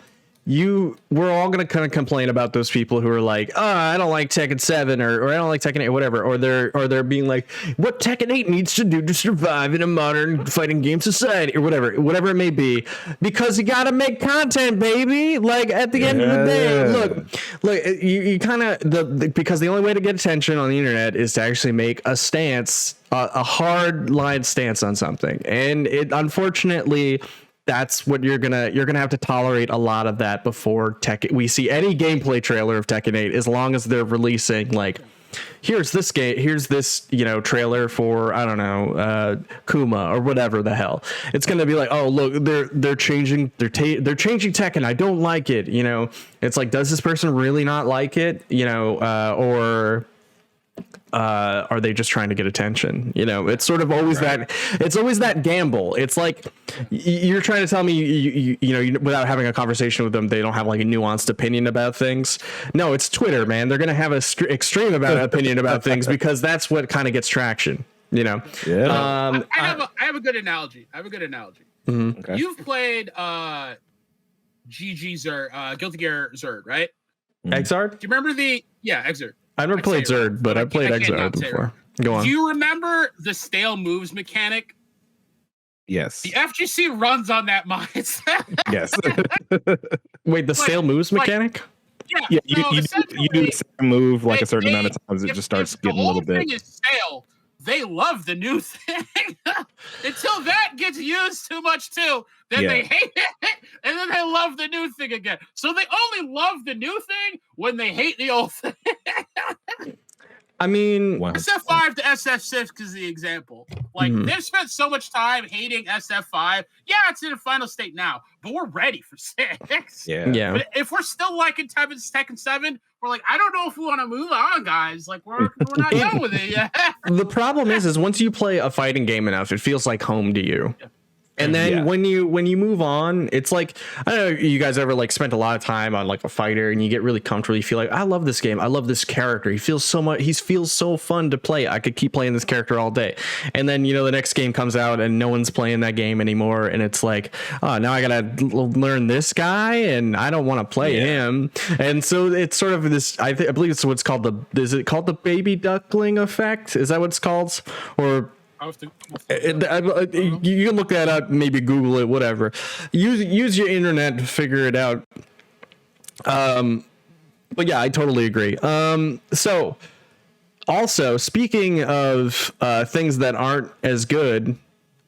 we're all gonna kind of complain about those people who are like, oh, I don't like Tekken 7 or I don't like Tekken 8, whatever, or they're being like, what Tekken 8 needs to do to survive in a modern fighting game society, or whatever it may be, because you gotta make content, baby. Like at the end of the day, look, you kind of because the only way to get attention on the internet is to actually make a stance, a hard line stance on something, and it unfortunately. That's what you're gonna have to tolerate a lot of that before we see any gameplay trailer of Tekken 8, as long as they're releasing like, here's this trailer for, I don't know, Kuma or whatever the hell. It's gonna be like, oh look, they're changing Tekken. I don't like it. It's like, does this person really not like it? Or are they just trying to get attention? It's sort of always it's always that gamble. It's like you're trying to tell me you without having a conversation with them, they don't have like a nuanced opinion about things. No, it's Twitter, man. They're gonna have a extreme opinion about things because that's what kind of gets traction. Yeah. I have a good analogy. Mm-hmm. Okay. You've played GG Zerd, Guilty Gear Zerd, right? Exard? Do you remember Exard? I've never played Zerd, but I played Exard before. Go on. Do you remember the stale moves mechanic? Yes. The FGC runs on that mindset. Yes. Wait, the stale moves mechanic? Yeah, you do the same move like a certain amount of times. It just starts getting a little bit. The whole thing is stale. They love the new thing until that gets used too much too. Then they hate it, and then they love the new thing again. So they only love the new thing when they hate the old thing. I mean, SF5 to SF6 is the example. Like, they've spent so much time hating SF5. Yeah, it's in a final state now, but we're ready for 6. Yeah. But if we're still liking Tekken 7, we're like, I don't know if we want to move on, guys. Like, we're not done with it yet. The problem is once you play a fighting game enough, it feels like home to you. And then when you move on, it's like, I don't know, you guys ever like spent a lot of time on like a fighter and you get really comfortable. You feel like, I love this game. I love this character. He feels so fun to play. I could keep playing this character all day. And then, the next game comes out and no one's playing that game anymore. And it's like, oh, now I got to learn this guy and I don't want to play him. And so it's sort of this, I believe it's what's called is it called the baby duckling effect? Is that what it's called? Or you can look that up, maybe Google it, whatever. Use your internet to figure it out. But yeah, I totally agree. So also, speaking of things that aren't as good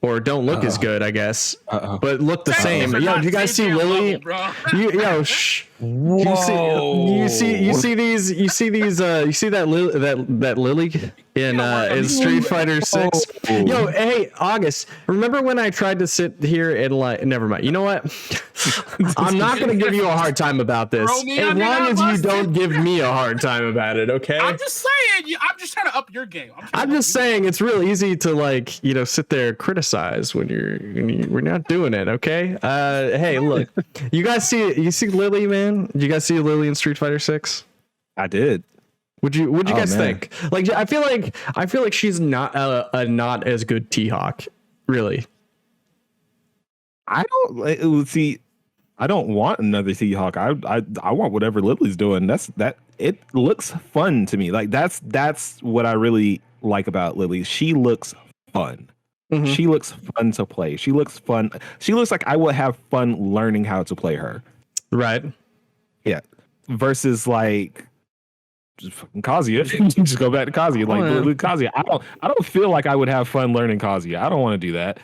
or don't look as good, I guess, but look the same. Yo, do you guys see Lily? You see that Lily in Street Fighter 6. Yo, hey, August, remember when I tried to sit here and like, never mind. You know what? I'm not going to give you a hard time about this. As long as you don't give me a hard time about it, okay? I'm just saying, I'm just trying to up your game. I'm just saying it's real easy to like, sit there and criticize when we're not doing it, okay? Hey, look, you see Lily, man? Did you guys see Lily in Street Fighter 6? I did. What'd you guys think? Like, I feel like she's not a not as good T-Hawk, really. I don't want another T-Hawk. I want whatever Lily's doing. It looks fun to me. Like that's what I really like about Lily. She looks fun. Mm-hmm. She looks fun to play. She looks fun. She looks like I would have fun learning how to play her. Right. Yeah. Versus like just fucking Kazuya. Just go back to Kazuya. Kazuya. I don't feel like I would have fun learning Kazuya. I don't want to do that.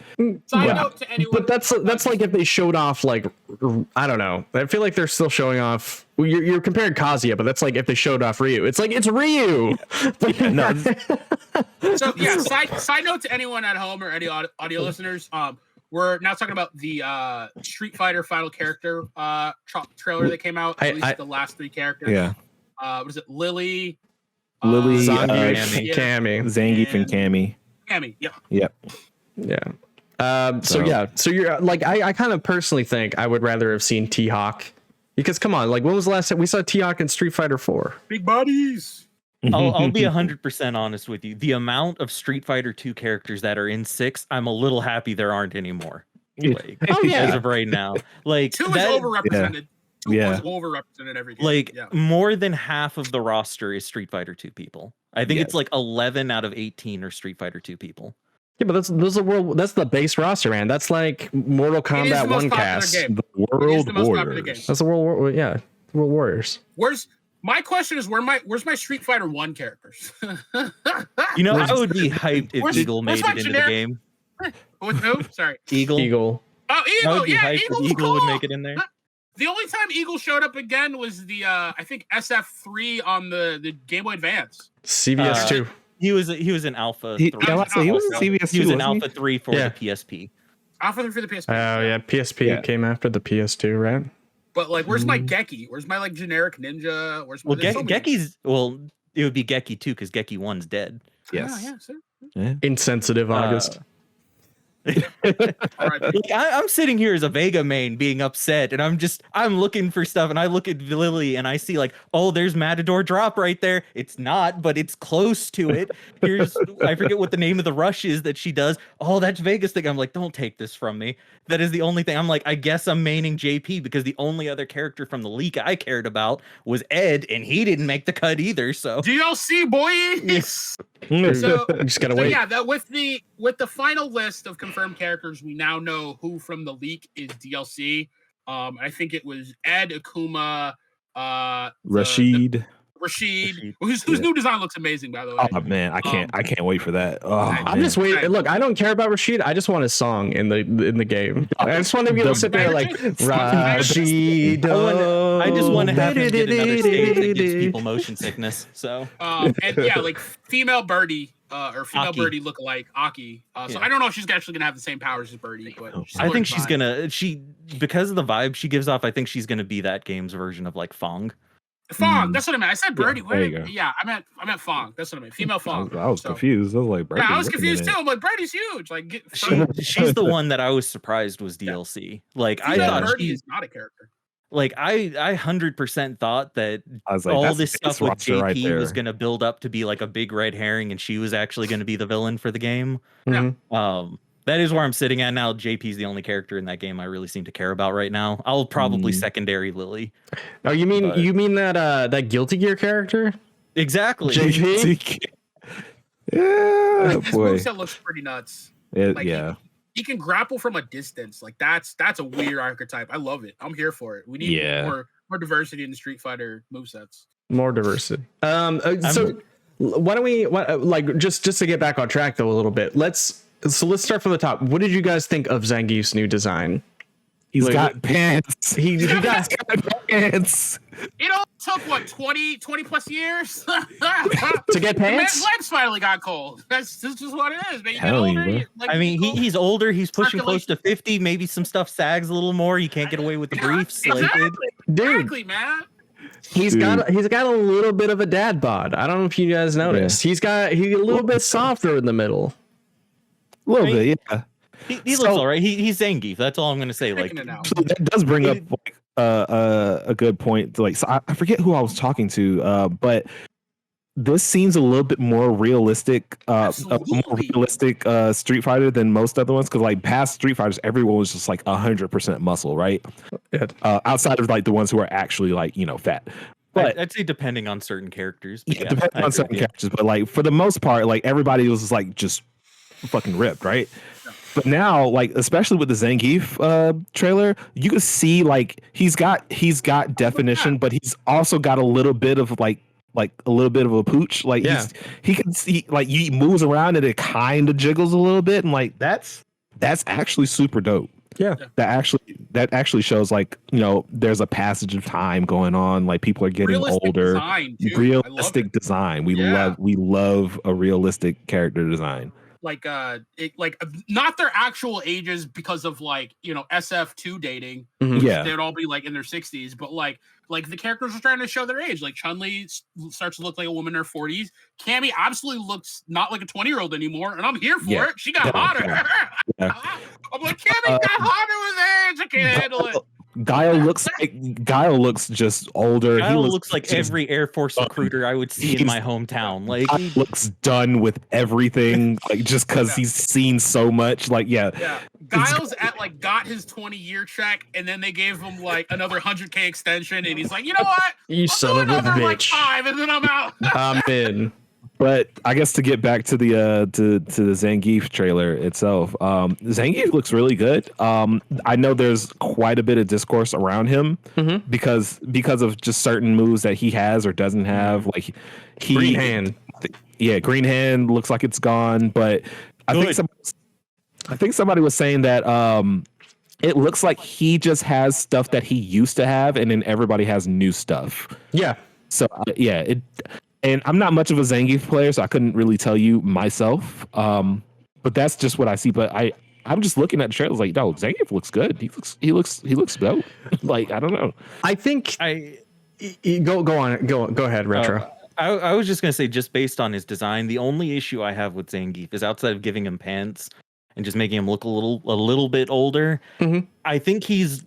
But that's like if they showed off like, I don't know. I feel like they're still showing off. You're comparing Kazuya, but that's like if they showed off Ryu. It's like it's Ryu. So yeah. Side note to anyone at home or any audio listeners. We're now talking about the Street Fighter final character trailer that came out. At least the last 3 characters. Yeah. What is it? Lily, Zangief, Cammy. Zangief and Cammy. Cammy, yeah. Yep. Yeah. So you're like, I kind of personally think I would rather have seen T-Hawk, because come on, like when was the last time we saw T-Hawk in Street Fighter 4? Big bodies. I'll be 100% honest with you. The amount of Street Fighter 2 characters that are in 6, I'm a little happy there aren't anymore. Like, as of right now, like 2 is overrepresented. Yeah. overrepresented in every game. Like yeah. more than half of the roster is Street Fighter 2 people. I think Yeah. it's like 11 out of 18 are Street Fighter 2 people. Yeah, but that's the base roster, man. That's like Mortal It is the Kombat most 1 popular cast. game. The It is World the most popular game. Warriors. That's the World Warriors. Where's my question is where's my Street Fighter 1 characters? You know, I would be hyped if where's- Eagle made where's my it into the generic- game. With who? Sorry. Eagle. Oh, I Eagle. would be Yeah, hyped if Eagle's Eagle cool. would make it in there. The only time Eagle showed up again was the I think SF3 on the Game Boy Advance. CVS 2. He was in Alpha 3. He was in CVS He was in wasn't Alpha 3 for Yeah. the PSP. Alpha for the PSP. Oh yeah, PSP Yeah. came after the PS2, right? But like, where's my Geki? Where's my like generic ninja? Where's my Well, there's so many- Geki's it would be Geki 2 because Geki 1's dead. Yes. Yeah, sure. Insensitive August. All right. Like, I'm sitting here as a Vega main being upset, and I'm looking for stuff, and I look at Lily and I see like, oh, there's Matador drop right there. It's not, but it's close to it. Here's I forget what the name of the rush is that she does. Oh, that's Vega's thing. I'm like, don't take this from me. That is the only thing. I'm like, I guess I'm maining JP because the only other character from the leak I cared about was Ed, and he didn't make the cut either. So DLC boys. So, Just gotta so wait. yeah, that with the final list of confirmed characters, we now know who from the leak is DLC. I think it was Ed, Akuma, Rashid. Rashid, whose new design looks amazing, by the way. Oh man, I can't wait for that. Oh, I'm man. just waiting. Look, I don't care about Rashid. I just want his song in the game. I just want to be able to sit there like Rashid. I just want to have him get another stage that gives people motion sickness. So And yeah, like female Birdie or female Aki. Birdie look like Aki. So I don't know if she's actually gonna have the same powers as Birdie, but I think she's gonna because of the vibe she gives off. I think she's gonna be that game's version of like Fong. Fong. That's what I meant. I said Birdie. there you go. Yeah, I meant Fong. That's what I meant. Female Fong. I was So- confused. I was like, Yeah, I was wait a confused too. minute. I'm like, Birdie's huge. Like, She's the one that I was surprised was DLC. Like I female thought Birdie she, is not a character. like I 100% thought that I was like, all that's this the stuff with roster right JP there. was gonna build up to be like a big red herring, and she was actually gonna be the villain for the game. Mhm. That is where I'm sitting at now. JP's the only character in that game I really seem to care about right now. I'll probably secondary Lily. Oh, you mean But- that Guilty Gear character? Exactly. JP? Yeah, His boy. moveset looks pretty nuts. It- Like, yeah. He can grapple from a distance. Like that's a weird archetype. I love it. I'm here for it. We need Yeah. more diversity in the Street Fighter movesets. More diversity. So why don't we like just to get back on track though a little bit. Let's start from the top. What did you guys think of Zangief's new design? He's Like, got pants. He got Pants. It all took what 20 plus years to get The man's pants. legs finally got cold. That's just what it is, man. You get Telling you, older, bro. you- like, I mean, he's older. He's pushing close to Circulation. 50. Maybe some stuff sags a little more. You can't get away with the briefs. Like, exactly, Dude, exactly, man. he's got a little bit of a dad bod. I don't know if you guys noticed. He's a little bit softer in the middle. A little bit, yeah. he looks all right. He's Zangief. That's all I'm gonna say. Like, Taking it out. So that does bring up like a good point. Like, so I forget who I was talking to, but this seems a little bit more realistic, a more Absolutely. realistic Street Fighter than most other ones. Because like past Street Fighters, everyone was just like 100% muscle, right? Yeah. Outside of like the ones who are actually like fat. But I'd say depending on certain characters. but yeah, depending I on agree certain with you. characters, but like for the most part, like everybody was like just fucking ripped, right? But now, like especially with the Zangief trailer, you can see like he's got definition, but he's also got a little bit of like a little bit of a pooch. Like he can see like he moves around and it kind of jiggles a little bit, and like that's actually super dope. Yeah. That actually shows like there's a passage of time going on. Like people are getting Realistic older. design, too. I love Realistic it. design. We Yeah. love a realistic character design. Like not their actual ages because of like SF2 dating. Mhm. Yeah. They'd all be like in their 60s, but like the characters are trying to show their age. Like Chun-Li starts to look like a woman in her 40s. Cammy absolutely looks not like a 20-year-old anymore, and I'm here for Yeah. it. She got Yeah. hotter. Yeah. I'm like, Cammy got hotter with age. I can't handle it. Guile looks just older. Kyle he looks like just every Air Force recruiter I would see in my hometown. Like Guile looks done with everything, like just because Yeah. he's seen so much. Like, Yeah, Giles got his 20-year check, and then they gave him like another 100K extension, and he's like, you know what? You I'll son do of a another like bitch. 5, and then I'm out. I'm in. But I guess to get back to the to the Zangief trailer itself, Zangief looks really good. I know there's quite a bit of discourse around him because of just certain moves that he has or doesn't have. Like Green hand. Yeah, green hand looks like it's gone. But I think somebody was saying that it looks like he just has stuff that he used to have, and then everybody has new stuff. Yeah. So and I'm not much of a Zangief player, so I couldn't really tell you myself. But that's just what I see. But I'm just looking at the trailers like, no, Zangief looks good. He looks dope. Like, I don't know. I think go ahead, Retro. I was just gonna say, just based on his design, the only issue I have with Zangief is outside of giving him pants and just making him look a little bit older. I think he's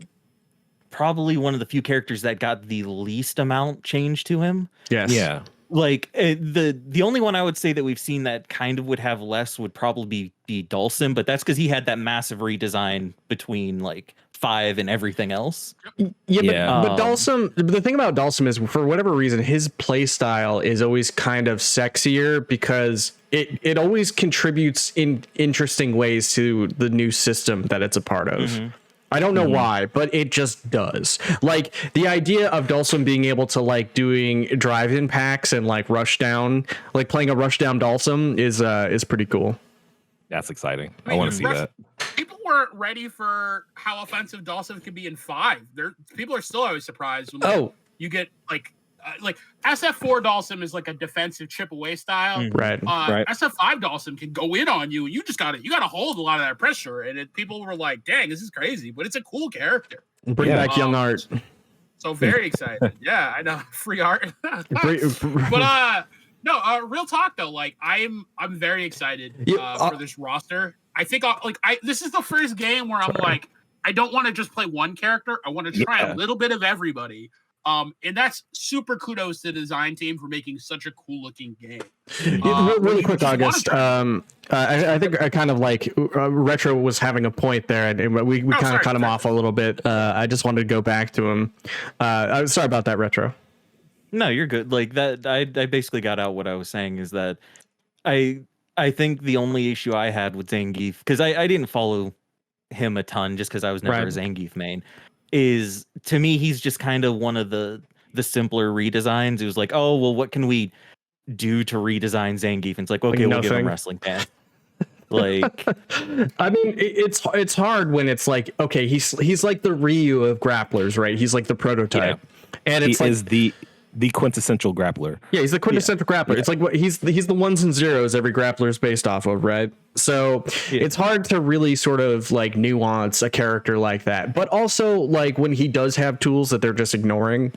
probably one of the few characters that got the least amount changed to him. Yes. Yeah. Like the only one I would say that we've seen that kind of would have less would probably be Dhalsim, but that's because he had that massive redesign between like 5 and everything else. Yeah. But Dhalsim, the thing about Dhalsim is, for whatever reason, his play style is always kind of sexier because it always contributes in interesting ways to the new system that it's a part of. I don't know why, but it just does. Like the idea of Dhalsim being able to like doing drive-in packs and like rush down, like playing a rush down Dhalsim is pretty cool. That's exciting. I mean, want to see that. People weren't ready for how offensive Dhalsim could be in 5. People are still always surprised when you get like SF4 Dhalsim is like a defensive chip away style. Right. SF5 Dhalsim can go in on you, and you gotta hold a lot of that pressure. And people were like, "Dang, this is crazy," but it's a cool character. Bring back young art. So very excited. Yeah, I know, free art. But real talk though, like I'm very excited for this roster. I think this is the first game where I'm like, I don't want to just play one character. I want to try a little bit of everybody. And that's super kudos to the design team for making such a cool looking game. Really quick, August. I think I kind of like Retro was having a point there, and we kind of cut him off a little bit. I just wanted to go back to him. Sorry about that, Retro. No, you're good. Like that, I basically got out what I was saying is that I think the only issue I had with Zangief, because I didn't follow him a ton just because I was never a Zangief main, is to me he's just kind of one of the simpler redesigns. It was like, oh well, what can we do to redesign Zangief? And it's like, okay, we'll give him wrestling pants. Like, I mean, it's hard when it's like, okay, he's like the Ryu of grapplers, right? He's like the prototype, and it's is the quintessential grappler. Yeah, he's the quintessential grappler. Yeah. It's like what he's the ones and zeros every grappler is based off of, right? So it's hard to really sort of like nuance a character like that. But also like when he does have tools that they're just ignoring,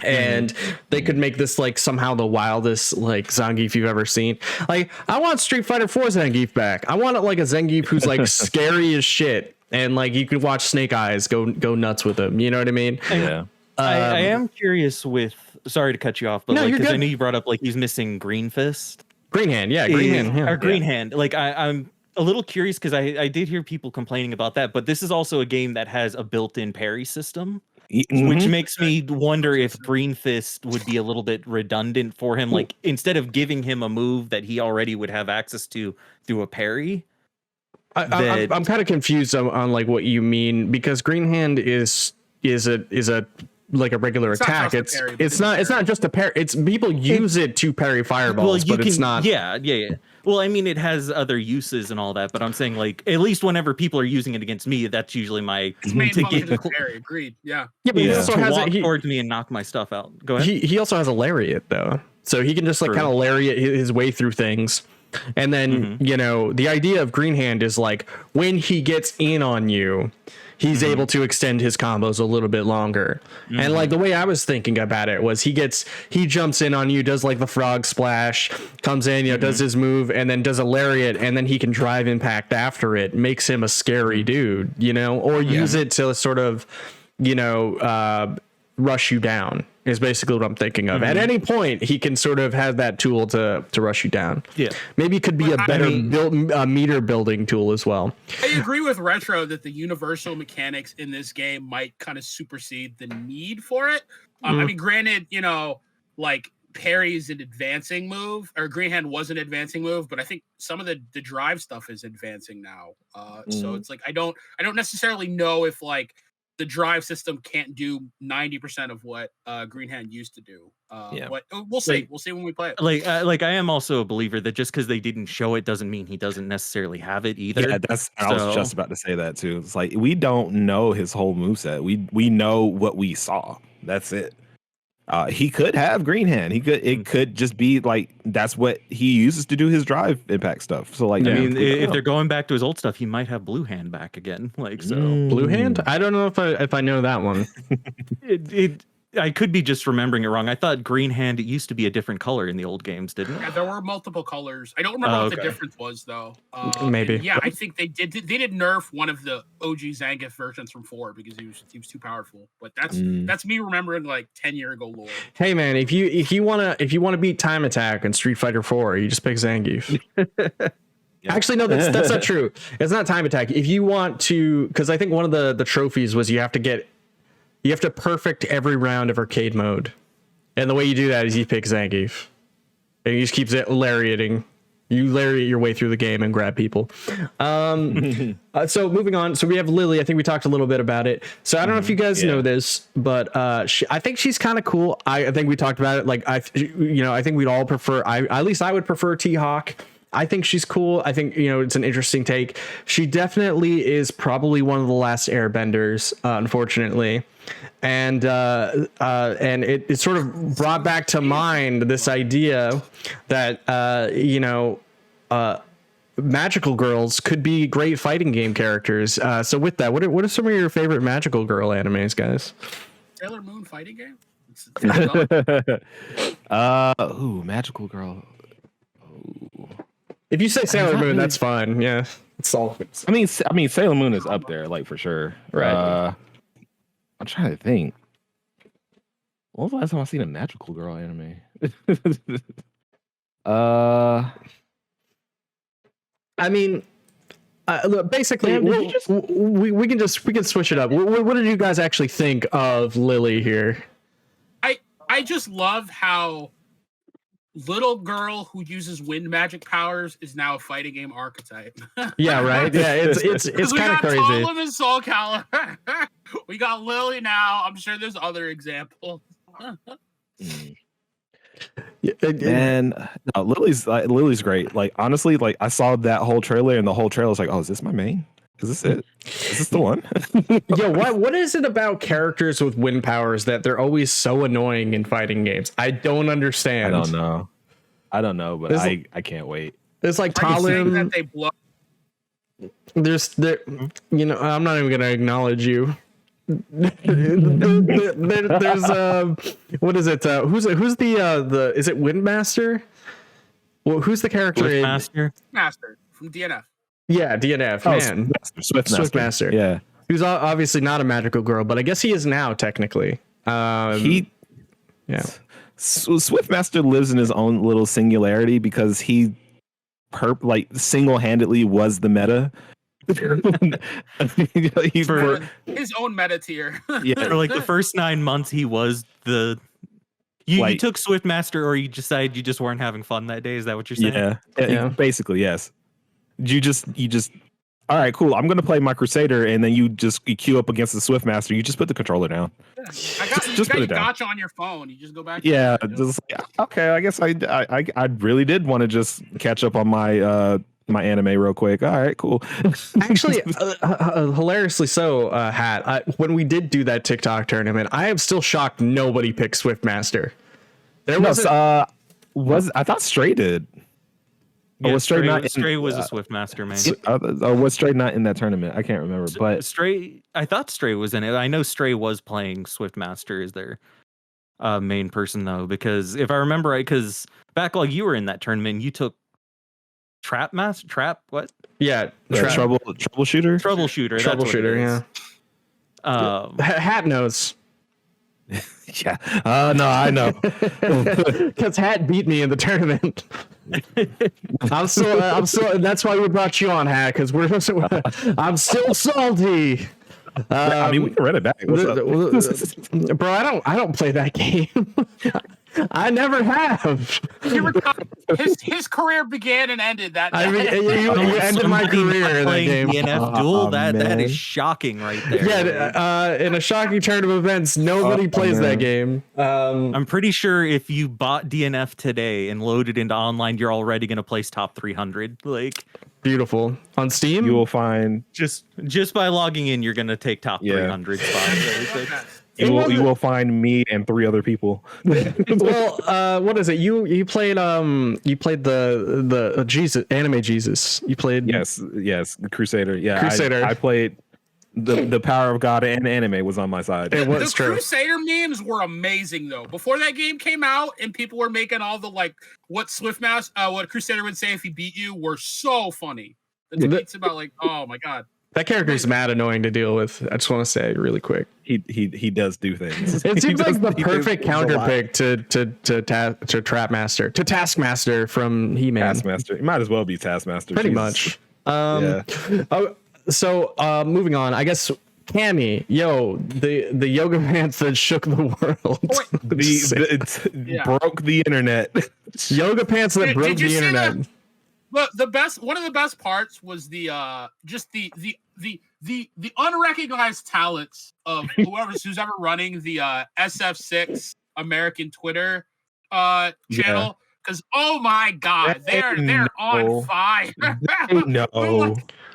and they could make this like somehow the wildest like Zangief you've ever seen. Like, I want Street Fighter 4 Zangief back. I want it like a Zangief who's like scary as shit, and like you could watch Snake Eyes go nuts with him. You know what I mean? Yeah. I am curious with. Sorry to cut you off, but no, like because I know you brought up like he's missing Green Fist, Green Hand, or Green Hand. Like I'm a little curious because I did hear people complaining about that, but this is also a game that has a built-in parry system, which makes me wonder if Green Fist would be a little bit redundant for him. Like instead of giving him a move that he already would have access to through a parry. I'm kind of confused on like what you mean, because Green Hand is a like a regular attack. It's not just a parry. It's people use it to parry fireballs, but it's not. Yeah. Well, I mean, it has other uses and all that, but I'm saying like at least whenever people are using it against me, that's usually my to get parry. Agreed. Yeah. Yeah, but he also has walk towards me and knock my stuff out. Go ahead. He also has a lariat though, so he can just like kind of lariat his way through things. And then you know the idea of Green Hand is like when he gets in on you, he's able to extend his combos a little bit longer. And like the way I was thinking about it was he jumps in on you, does like the frog splash, comes in, you know, does his move, and then does a lariat, and then he can drive impact after it, makes him a scary dude, you know, or use it to sort of rush you down is basically what I'm thinking of. At any point, he can sort of have that tool to rush you down. Yeah. Maybe it could be a better meter building tool as well. I agree with Retro that the universal mechanics in this game might kind of supersede the need for it. I mean, granted, like parry is an advancing move, or Green Hand was an advancing move, but I think some of the drive stuff is advancing now. So it's like I don't necessarily know if like the drive system can't do 90% of what Green Hand used to do. But we'll see. We'll see when we play it. Like I am also a believer that just because they didn't show it doesn't mean he doesn't necessarily have it either. Yeah, I was just about to say that too. It's like we don't know his whole moveset. We know what we saw. That's it. He could have Green Hand. It could just be like that's what he uses to do his drive impact stuff. So like, I mean, if they're going back to his old stuff, he might have Blue Hand back again. Like so, Blue Hand. I don't know if I know that one. I could be just remembering it wrong. I thought Green Hand it used to be a different color in the old games, didn't it? Yeah, there were multiple colors. I don't remember what the difference was though. Maybe. Yeah, I think they did nerf one of the OG Zangief versions from 4 because he was too powerful. But that's me remembering like 10-year ago lore. Hey man, if you wanna beat Time Attack in Street Fighter 4, you just pick Zangief. Actually, no, that's not true. It's not Time Attack. If you want to, because I think one of the trophies was you have to perfect every round of arcade mode. And the way you do that is you pick Zangief. And you just keep lariating. You lariat your way through the game and grab people. So moving on. So we have Lily. I think we talked a little bit about it. So I don't know if you guys know this, but I think she's kind of cool. I think we talked about it. Like, I think we'd all prefer, at least I would prefer T-Hawk. I think she's cool. I think, it's an interesting take. She definitely is probably one of the last airbenders, unfortunately. And it sort of brought back to mind this idea that, magical girls could be great fighting game characters. So with that, what are some of your favorite magical girl animes, guys? Sailor Moon fighting game? Magical girl. If you say Sailor Moon, that's fine. Yeah, it's all. I mean, Sailor Moon is up there, like for sure. Right. I'm trying to think. When was the last time I seen a magical girl anime? I mean, look, basically, we can switch it up. What did you guys actually think of Lily here? I just love how little girl who uses wind magic powers is now a fighting game archetype. Yeah, right. Yeah, it's kind of crazy. We got Tolim and Soul Calibur. We got Lily now. I'm sure there's other examples. And no, Lily's great. Like honestly, like I saw that whole trailer and the whole trailer was like, oh, is this my main? Is this it? Is this the one? Yo, what is it about characters with wind powers that they're always so annoying in fighting games? I don't understand. I don't know, but I can't wait. It's like Talim. That they blow. I'm not even gonna acknowledge you. There's what is it? Who's the is it Windmaster? Well, who's the character? Master from DNF. Yeah, DNF. Man, Swiftmaster. Yeah, who's obviously not a magical girl, but I guess he is now technically. Swiftmaster lives in his own little singularity because he single-handedly was the meta. His own meta tier. Yeah, for like the first 9 months he was the you took Swiftmaster or you decided you just weren't having fun that day. Is that what you're saying? Yeah. Basically, yes. You just all right, cool. I'm gonna play my Crusader, and then you queue up against the Swiftmaster. You just put the controller down. Yeah. Just put it down. Gotcha on your phone. You just go back. Yeah, okay. I guess I really did want to just catch up on my my anime real quick. All right, cool. Actually, hilariously so, Hat. When we did do that TikTok tournament, I am still shocked nobody picked Swiftmaster. I thought Stray did. Yeah, Stray was a Swiftmaster, man. Was Stray not in that tournament? I can't remember. But Stray, I thought Stray was in it. I know Stray was playing Swiftmaster as their main person though, because if I remember right, because Backlog, you were in that tournament. You took Troubleshooter. Troubleshooter. Yeah. Hat knows. Yeah. No, I know. Because Hat beat me in the tournament. I'm still. That's why we brought you on, Hat. Because I'm still salty. I mean, we can run it back. What's up? Bro, I don't play that game. I never have. His career began and ended that I mean, day. you ended my career in that playing game. DNF duel. That man. is shocking right there. Yeah, in a shocking turn of events, nobody plays that game. I'm pretty sure if you bought DNF today and loaded into online, you're already going to place top 300. Like, beautiful on Steam. You will find just by logging in, you're going to to take top 300 spots. you will find me and 3 other people. Well, what is it? You played the Jesus anime Jesus. You played yes, Crusader. Yeah, Crusader. I played the power of God and anime was on my side. It was The true. Crusader memes were amazing though. Before that game came out, and people were making all the like what what Crusader would say if he beat you were so funny. The tweets about like, oh my god. That character is mad annoying to deal with. I just want to say really quick. He does do things. It seems like the He perfect does a counter lot. pick to Taskmaster from He-Man. Taskmaster. It might as well be Taskmaster. Pretty Jesus. much. So moving on, I guess Cammy, the yoga pants that shook the world. Yeah. Broke the internet. Yoga pants that Did broke you the see internet. One of the best parts was the just the unrecognized talents of who's ever running the SF6 American Twitter channel. Because oh my god, they're on fire. No.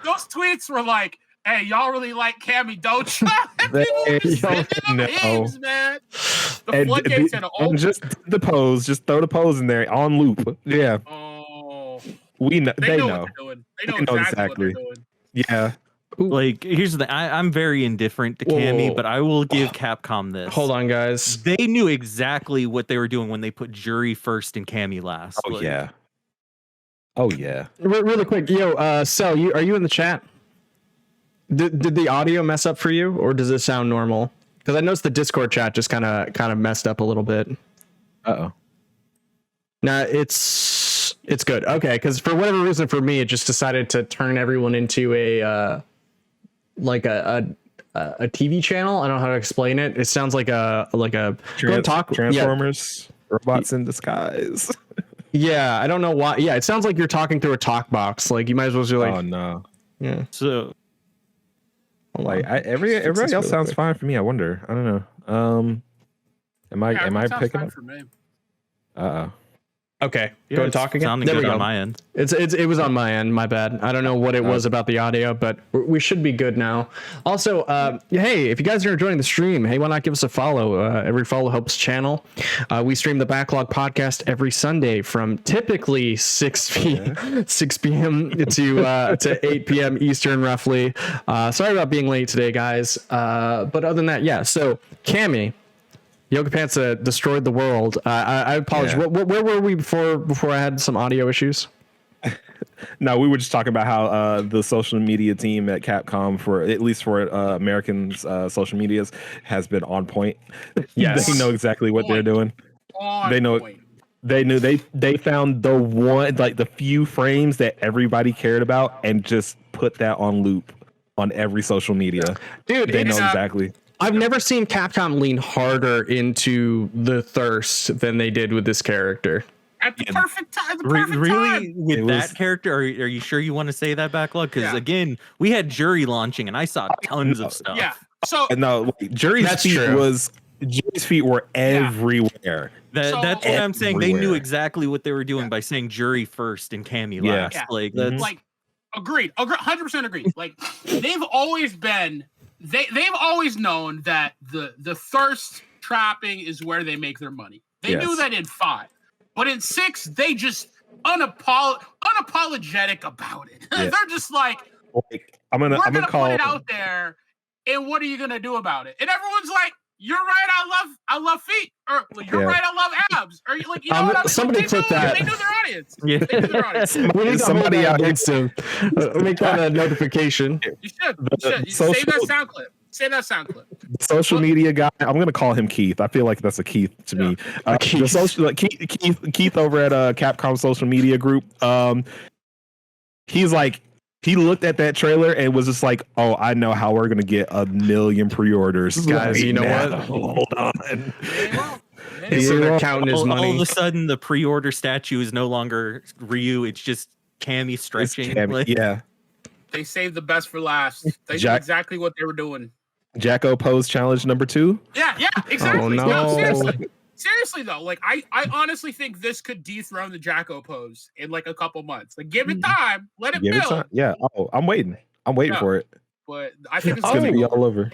Those tweets were like, "Hey, y'all really like Cammy, don't you?" People were just sending them memes, man. The floodgates had open. Just the pose. Just throw the pose in there on loop. Yeah. Oh, We know. they know know. what they're doing. They know exactly what they're doing. Yeah. Like, here's the thing. I'm very indifferent to Cammy, Whoa. but I will give Capcom this. Hold on, guys. They knew exactly what they were doing when they put Jury first and Cammy last. Oh Like, yeah. Oh yeah. Really quick, Cell, are you in the chat? Did the audio mess up for you, or does it sound normal? Because I noticed the Discord chat just kind of messed up a little bit. Uh-oh. Nah, it's good. Okay, because for whatever reason, for me, it just decided to turn everyone into a TV channel. I don't know how to explain it. It sounds like a go and talk. Transformers, robots in disguise. Yeah, I don't know why. Yeah, it sounds like you're talking through a talk box. Like you might as well just like, Oh no. yeah. So Like everybody else sounds fine for me. I wonder. I don't know. Am I picking up? For me. Uh-oh. Okay, yeah, go and it's talk again. sounding There we good go. on my end. It was on my end. My bad. I don't know what it was about the audio, but we should be good now. Also, hey, if you guys are enjoying the stream, hey, why not give us a follow? Every follow helps channel. We stream the Backlog podcast every Sunday from typically 6 p.m. to 8 p.m. Eastern, roughly. Sorry about being late today, guys. But other than that, yeah. So, Cammy. Yoga Pants destroyed the world. I apologize. Yeah. Where were we before I had some audio issues? No, we were just talking about how the social media team at Capcom, for at least for Americans' social medias, has been on point. Yes. They know exactly what they're doing. They know. Point. They knew they found the one, like the few frames that everybody cared about, and just put that on loop on every social media. Dude, They know exactly. I've never seen Capcom lean harder into the thirst than they did with this character. At the perfect time. The perfect Really, time. with It that was- character, are you sure you want to say that, Backlog? Because Yeah. again, we had Jury launching, and I saw tons of stuff. Yeah. So No, Jury's That's feet true. Jury's feet were everywhere. So- That's what I'm saying. They knew Everywhere. exactly what they were doing by saying Jury first and Cammy Yeah. last. Yeah. Like Mhm. that's like agreed 100% agreed. Like they've always been they've always known that the thirst trapping is where they make their money. They knew Yes. that in 5, but in 6 they just unapologetic about it. Yeah. They're just like, Like, I'm gonna call put it out there, and what are you gonna do about it? And everyone's like, "You're right, I love feet," or "You're Yeah. right, I love abs," or like, you know what I mean? somebody They clip knew- that. They knew their audience. Yeah. They knew their audience. We need to Somebody hold that out here- against him. Make that a notification. You should. The You should. You save that social- sound clip. Say that sound clip. Social media guy. I'm gonna call him Keith. I feel like that's a Keith to me. Keith. The social, like, Keith over at Capcom social media group. He's like, he looked at that trailer and was just like, "Oh, I know how we're gonna get 1 million pre-orders, Guys, right you know now. what? Hold on." He's in there counting his all money. of a sudden, the pre-order statue is no longer Ryu. It's just Cammy It's stretching. Cammy, like- yeah. They saved the best for last. They knew Jack- exactly what they were doing. Jacko pose challenge number 2. Yeah, exactly. Oh, no. Seriously though, like I honestly think this could dethrone the Jacko pose in like a couple months. Like give it time, let it Give it build. time. Yeah. Oh, I'm waiting Yeah. for it. But I think it's It's gonna gonna be be all over.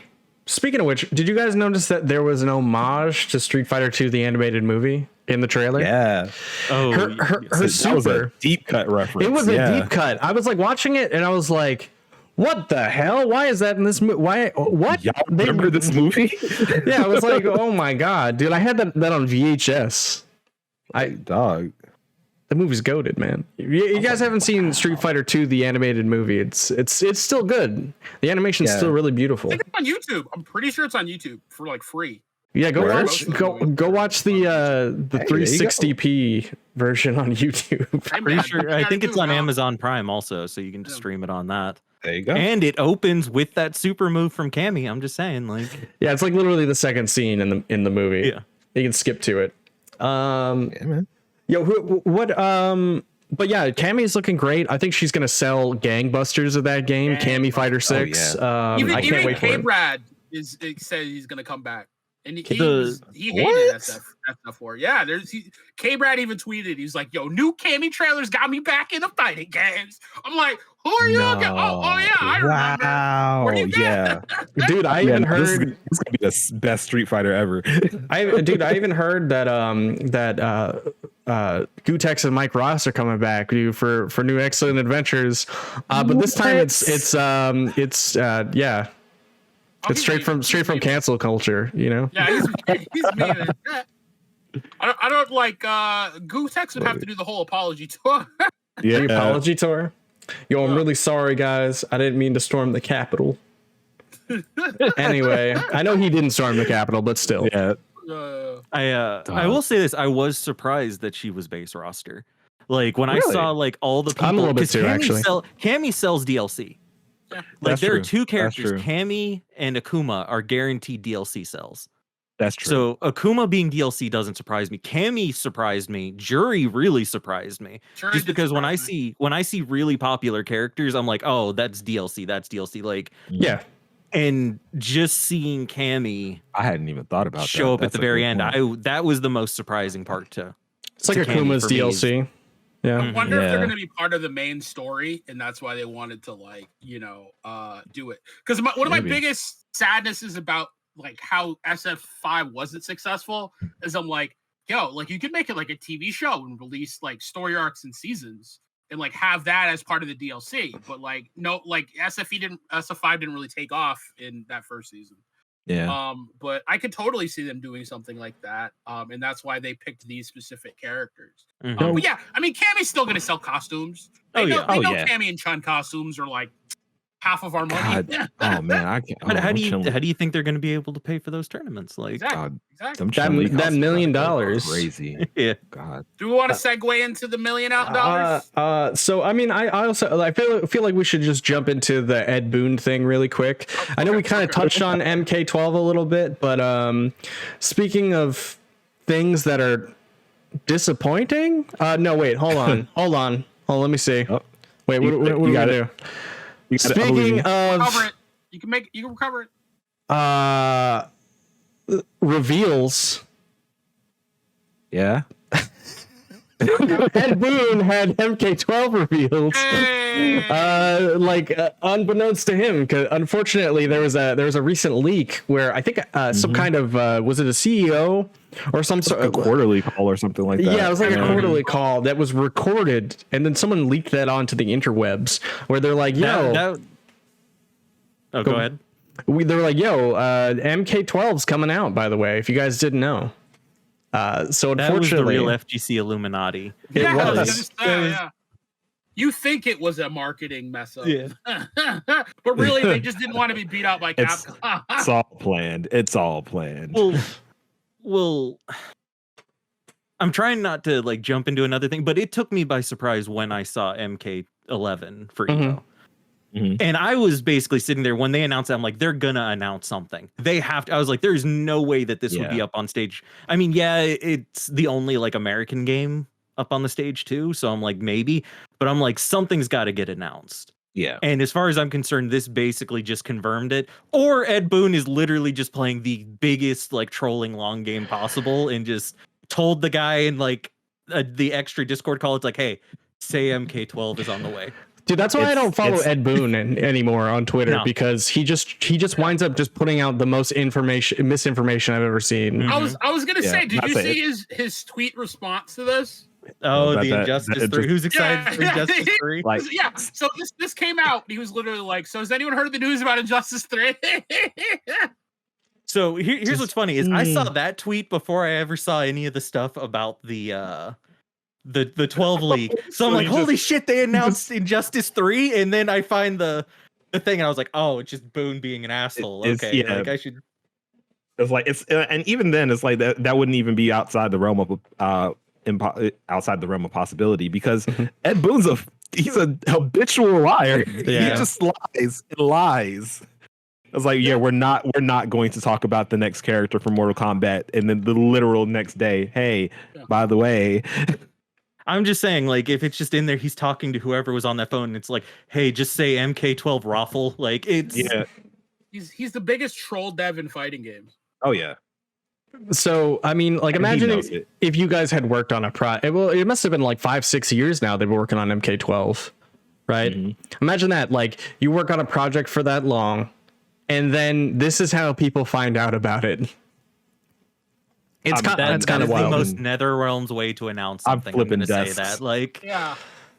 Speaking of which, did you guys notice that there was an homage to Street Fighter 2, the animated movie, in the trailer? Yeah. Oh, Her That was a super. deep cut reference. It was yeah. a deep cut. I was like watching it and I was like, what the hell? Why is that in this movie? Why? What? Y'all remember this movie? Yeah, I was like, oh my god, dude! I had that on VHS. Dog. The movie's goated, man. You guys haven't seen Street Fighter 2, the animated movie? It's still good. The animation's still really beautiful. I think it's on YouTube. I'm pretty sure it's on YouTube for like free. Yeah, go Where? watch watch the Hey, there you go. 360p version on YouTube. Hey, pretty man, sure. what you I gotta think it's do, on man? Amazon Prime also, so you can just Yeah. stream it on that. There you go. And it opens with that super move from Cammy. I'm just saying, like, Yeah, it's like literally the second scene in the movie. Yeah. You can skip to it. Yeah, man. Yo, what but yeah, Cammy's looking great. I think she's gonna sell gangbusters of that game, Cammy Fighter 6. I Even can't wait for it. K-Brad said he's gonna come back. And he hated What? SF4. Yeah, K-Brad even tweeted, he's like, yo, new Cammy trailers got me back in the fighting games. I'm like, who are you again? Oh yeah, I remember. Wow. Where you been? Yeah. Dude, I even This is heard gonna be the best Street Fighter ever. I even heard that Gutex and Mike Ross are coming back, dude, for new Excellent Adventures. But this time it's yeah. Oh, It's straight from cancel culture, you know? Yeah, he's mean. I don't like Gutex would have to do the whole apology tour. Yeah. The apology tour. Yo, I'm really sorry, guys. I didn't mean to storm the Capitol. Anyway, I know he didn't storm the Capitol, but still. Yeah. I will say this: I was surprised that she was base roster. Like when I Really? saw like all the people, I'm a little bit 'cause too, actually. Cammy sells DLC. Like That's there are true. two That's characters, true. Cammy and Akuma, are guaranteed DLC sells. That's true. So Akuma being DLC doesn't surprise me. Cammy surprised me. Jury really surprised me. Just because when I see really popular characters, I'm like, oh, that's DLC. That's DLC. Like, Yeah. and just seeing Cammy I hadn't even thought about show that. up at the very end, that was the most surprising part too. It's like to Cammy Akuma's for me is- DLC. Yeah. I wonder if they're Yeah. going to be part of the main story, and that's why they wanted to, like, do it. Because one of my Maybe. biggest sadnesses about like how SF5 wasn't successful is I'm like, yo, like you could make it like a TV show and release like story arcs and seasons, and like have that as part of the DLC. But like, no, like SF5 didn't really take off in that first season. Yeah. But I could totally see them doing something like that. And that's why they picked these specific characters. Mhm. But yeah, I mean, Cammy's still gonna sell costumes. They know yeah. Cammy and Chun costumes are like half of our money. God. Oh man, I can't. But how I'm do you chilling. think they're going to be able to pay for those tournaments? Like, Exactly. God, Exactly. them That- Chun Li that costumes $1 million gotta go crazy. yeah. God. Do we want to segue into the $1 million? So I mean, I also I feel like we should just jump into the Ed Boon thing really quick. I know we kind of touched on MK12 a little bit, but speaking of things that are disappointing, no, wait, hold on, let me see. Oh, Wait, what you do we got do? it. You gotta- I believe Speaking you. of Recover it. You can recover it. reveals, Yeah. Ed Boon had MK12 reveals. Hey! Unbeknownst to him, because unfortunately there was a recent leak where I think some kind of was it a CEO or some sort A of quarterly call or something like that. yeah, it was like a quarterly call that was recorded, and then someone leaked that onto the interwebs where they're like, "Yo, go ahead. they're like, yo, MK12's coming out, by the way, if you guys didn't know." So That was the unfortunately, real FGC Illuminati. it Yeah, I was was. gonna say, yeah. you think it was a marketing mess up. Yeah. But really, they just didn't want to be beat out by Capcom. It's all planned. It's all planned. Well, I'm trying not to like jump into another thing, but it took me by surprise when I saw MK11 for Evo. And I was basically sitting there when they announced it, I'm like, they're gonna announce something. They have to. I was like, there's no way that this would be up on stage. I mean, yeah, it's the only like American game up on the stage too. So I'm like, maybe, but I'm like, something's got to get announced. Yeah. And as far as I'm concerned, this basically just confirmed it. Or Ed Boon is literally just playing the biggest like trolling long game possible and just told the guy in like the extra Discord call, it's like, hey, say MK12 is on the way. Dude, that's why I don't follow Ed Boon anymore on Twitter, because he just winds up just putting out the most misinformation I've ever seen. I was gonna say, did you see his tweet response to this? Oh, the Injustice 3. Who's excited for Injustice 3? Like, so this came out. He was literally like, so has anyone heard the news about Injustice 3? So here's what's funny is I saw that tweet before I ever saw any of the stuff about the 12 leak. So I'm like, holy shit, they announced Injustice 3, and then I find the thing, and I was like, oh, it's just Boon being an asshole. Okay, like I should. It's like and even then, it's like that wouldn't even be outside the realm of possibility, because Ed Boon's he's a habitual liar. Yeah. He just lies and lies. I was like, we're not going to talk about the next character from Mortal Kombat, and then the literal next day, hey, by the way. I'm just saying, like, if it's just in there, he's talking to whoever was on that phone, and it's like, hey, just say MK12 Raffle. Like, it's he's the biggest troll dev in fighting games. Oh yeah. So I mean, like, imagine if you guys had worked on a it must have been like 5-6 years now they've been working on MK12, right? Imagine that, like, you work on a project for that long, and then this is how people find out about it. It's that's kind of wild. The most NetherRealm's way to announce something. I'm gonna say that, like,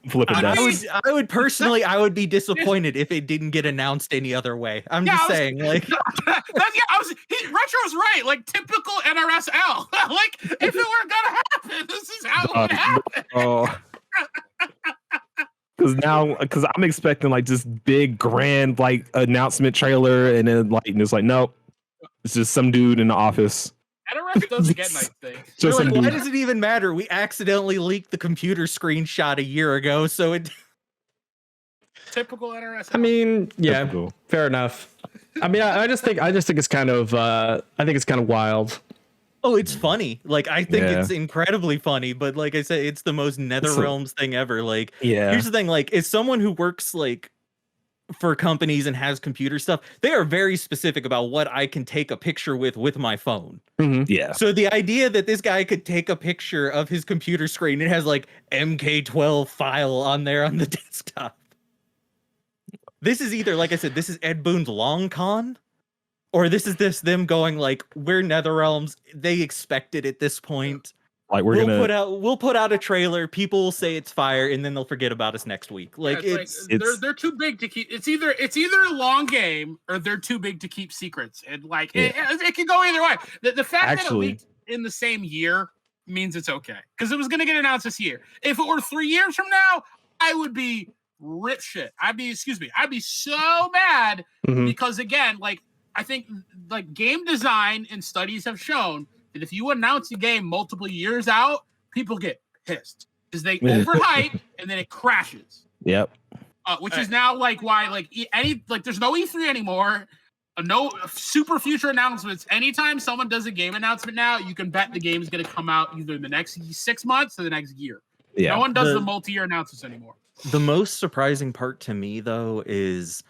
flipping desks. I would personally, I would be disappointed if it didn't get announced any other way. I'm just saying, like, Retro's right. Like, typical NRSL. Like, if it were gonna happen, this is how it would happen. Because I'm expecting like this big grand like announcement trailer, and then like it's like, nope, it's just some dude in the office. NRS doesn't get nice things. Just like, why does it even matter? We accidentally leaked the computer screenshot a year ago, so it. Typical NRS. I mean, fair enough. I mean, I just think it's kind of wild. Oh, it's funny. Like, I think it's incredibly funny, but like I said, it's the most NetherRealms thing ever. Like, here's the thing: like, as someone who works like for companies and has computer stuff, they are very specific about what I can take a picture with my phone. Yeah. So the idea that this guy could take a picture of his computer screen, it has like MK12 file on there on the desktop. This is either, like I said, this is Ed Boon's long con, or this is them going like, we're NetherRealms. They expect it at this point. Like, we'll put out a trailer. People will say it's fire, and then they'll forget about us next week. Like, they're too big to keep. It's either a long game, or they're too big to keep secrets. And like it can go either way. The fact that it leaked in the same year means it's okay, because it was going to get announced this year. If it were 3 years from now, I would be rip shit. I'd be so mad, because again, like, I think like game design and studies have shown that if you announce a game multiple years out, people get pissed because they overhype and then it crashes. Yep. Which is now like why there's no E3 anymore, no super future announcements. Anytime someone does a game announcement now, you can bet the game is going to come out either in the next 6 months or the next year. Yeah. No one does the multi-year announcements anymore. The most surprising part to me, though, is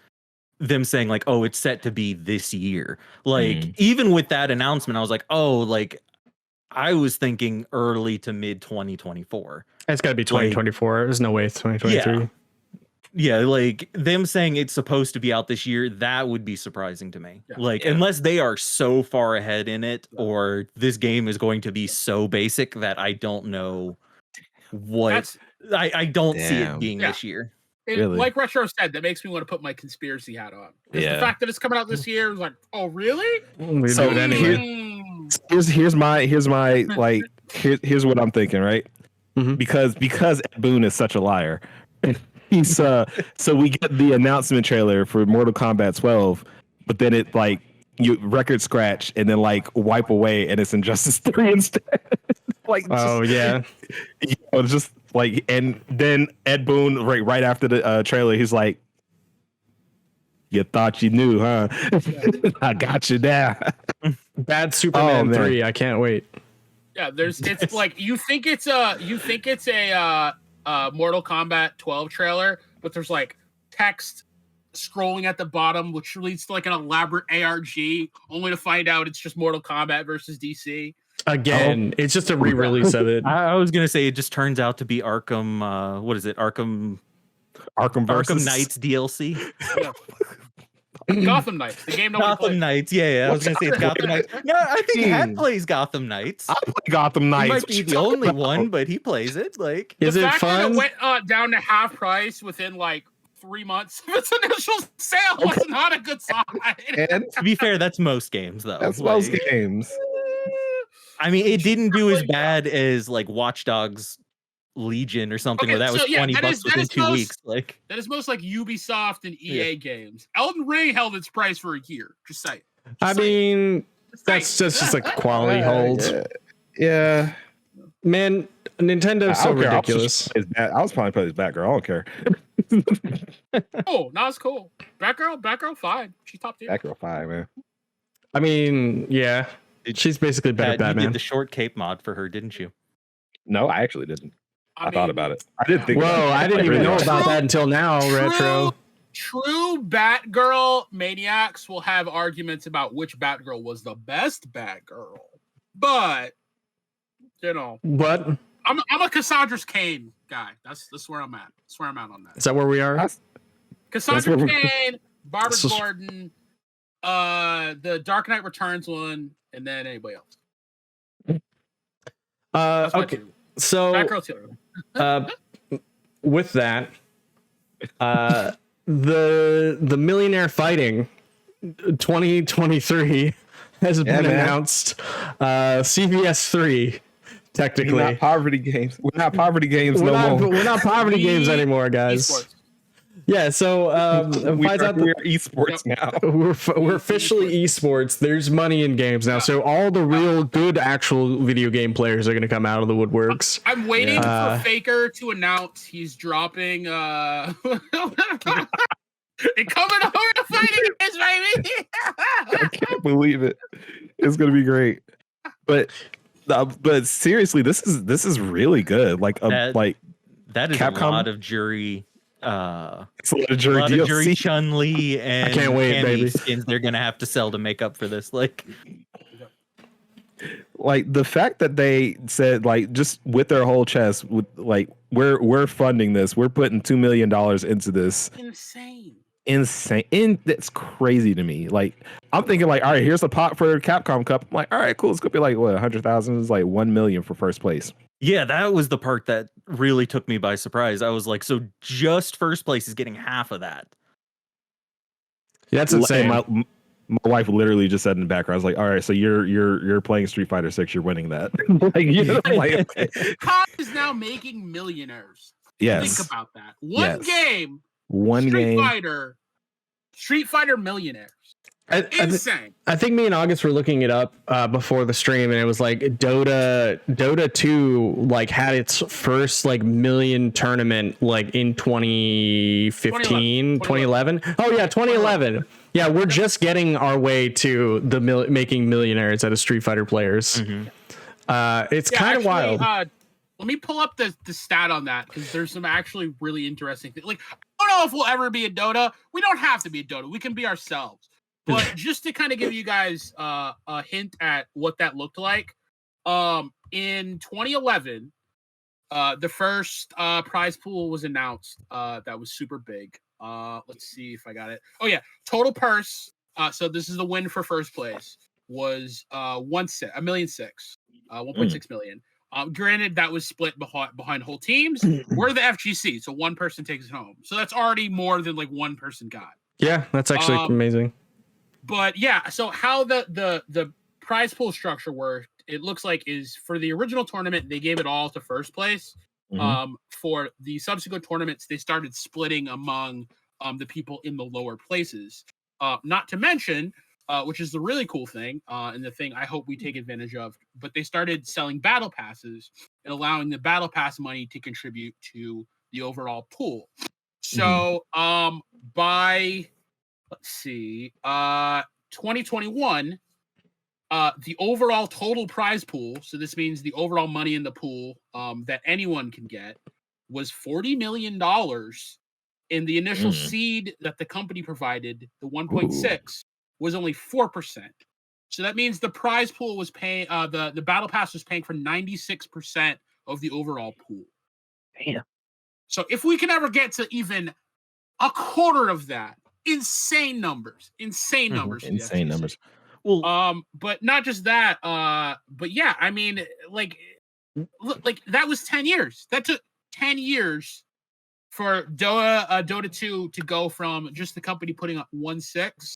them saying like, oh, it's set to be this year. Like, even with that announcement, I was like, oh, like, I was thinking early to mid 2024. It's got to be 2024. There's no way it's 2023. Yeah, like, them saying it's supposed to be out this year, that would be surprising to me. Unless they are so far ahead in it, or this game is going to be so basic that I don't know what. I don't see it being this year. Really? Like Retro said, that makes me want to put my conspiracy hat on. The fact that it's coming out this year is like, oh, really? So here's what I'm thinking, right? Because Ed Boon is such a liar. he's so we get the announcement trailer for Mortal Kombat 12, but then it like you record scratch and then like wipe away and it's Injustice 3 instead. Like, Oh yeah. it's just like, and then Ed Boon right after the trailer, he's like, "You thought you knew, huh? I got you now." Bad Superman man. 3. I can't wait. Yeah, it's like you think it's a Mortal Kombat 12 trailer, but there's like text scrolling at the bottom, which leads to like an elaborate ARG, only to find out it's just Mortal Kombat versus DC. Again, it's just a re-release of it. I was gonna say it just turns out to be Arkham. What is it? Arkham Versus. Knights DLC. Yeah. Gotham Knights, the game nobody Gotham plays. Knights. Yeah. I was gonna say it's Gotham Knights. No, I think Hat plays Gotham Knights. I play Gotham He Knights. might be the only one, but he plays it. Like, Is The it fact that fun? it went down to half price within like 3 months of its initial sale was not a good sign. And to be fair, that's most games though. that's most Like, games. I mean, it didn't do as bad as like Watch Dogs Legion or something, Okay, where that was so, yeah, $20 that is within 2 most- weeks. Like, That is most like Ubisoft and EA games. Elden Ring held its price for a year. Just say. I mean, that's just like a quality hold. Yeah. Man, Nintendo's so I don't care. ridiculous. I was probably playing his Batgirl. I don't care. Oh, no, it's cool. Batgirl, fine. She's top tier. Batgirl 5, man. I mean, yeah, she's basically better Pat, you Batman. did the short cape mod for her, didn't you? No, I actually didn't. I thought mean, about it. I didn't think. Whoa, about it. I didn't even know about that until now, Retro. True Batgirl maniacs will have arguments about which Batgirl was the best Batgirl, but you know, What? I'm a Cassandra's Kane guy. That's where I'm at. That's where I'm at on that. Is that where we are? That's Cassandra where Kane, Barbara This is- Gordon, the Dark Knight Returns one, and then anybody else. That's my Okay, two. so Batgirl two. with that, the Millionaire Fighting 2023 has been man. announced. CVS 3, technically. We're not poverty games. We're not poverty games no more. We're not poverty games anymore, guys. Esports. Yeah, so finds out we're esports now. we're officially esports. There's money in games now, so all the real good actual video game players are going to come out of the woodworks. I'm waiting Yeah. for Faker to announce he's dropping it coming over to fighting games, baby. I can't believe it. It's gonna be great. But seriously, this is really good. Like That is Capcom? a lot of jury. it's a lot of A jury lot of jury DLC. Chun-Li and can't wait, Cammy baby. skins they're gonna have to sell to make up for this. Like, Like the fact that they said like just with their whole chest, with like we're funding this. We're putting $2 million into this. Insane. That's crazy to me. Like I'm thinking like, all right, here's a pot for Capcom Cup. I'm like, all right, cool. It's gonna be like what 100,000 is like 1 million for first place. yeah, that was the part that really took me by surprise. I was like, so just first place is getting half of that. Yeah, that's insane. My wife literally just said in the background, I was like, all right, so you're playing Street Fighter 6, you're winning that. Like, you know, like, COD is now making millionaires. yes, Think about that. One Yes. game, one Street game. Fighter millionaires. Insane. I think me and August were looking it up before the stream, and it was like Dota 2 like had its first like million tournament like in 2015, 2011. Oh yeah, 2011. Yeah, we're just getting our way to the making millionaires out of Street Fighter players. Mhm. It's Yeah, kind of actually, wild. Let me pull up the stat on that because there's some actually really interesting things. Like, I don't know if we'll ever be a Dota. We don't have to be a Dota. We can be ourselves. But just to kind of give you guys a hint at what that looked like, in 2011, the first prize pool was announced. That was super big. Let's see if I got it. Oh yeah, total purse. So this is the win for first place. Was $1.6 million, 1.6 million. Granted, that was split behind whole teams. We're the FGC, so one person takes it home. So that's already more than like one person got. Yeah, that's actually amazing. But yeah, so how the prize pool structure worked, it looks like is for the original tournament, they gave it all to first place. For the subsequent tournaments, they started splitting among the people in the lower places. Not to mention, which is the really cool thing, and the thing I hope we take advantage of, but they started selling battle passes and allowing the battle pass money to contribute to the overall pool. So by, let's see, 2021, the overall total prize pool, so this means the overall money in the pool that anyone can get, was $40 million. In the initial seed that the company provided, the 1.6 was only 4%. So that means the prize pool was paying, the battle pass was paying for 96% of the overall pool. Damn. So if we can ever get to even a quarter of that, insane numbers. Well, but not just that, but yeah, I mean, like that was 10 years. That took 10 years for Dota 2 to go from just the company putting up 1.6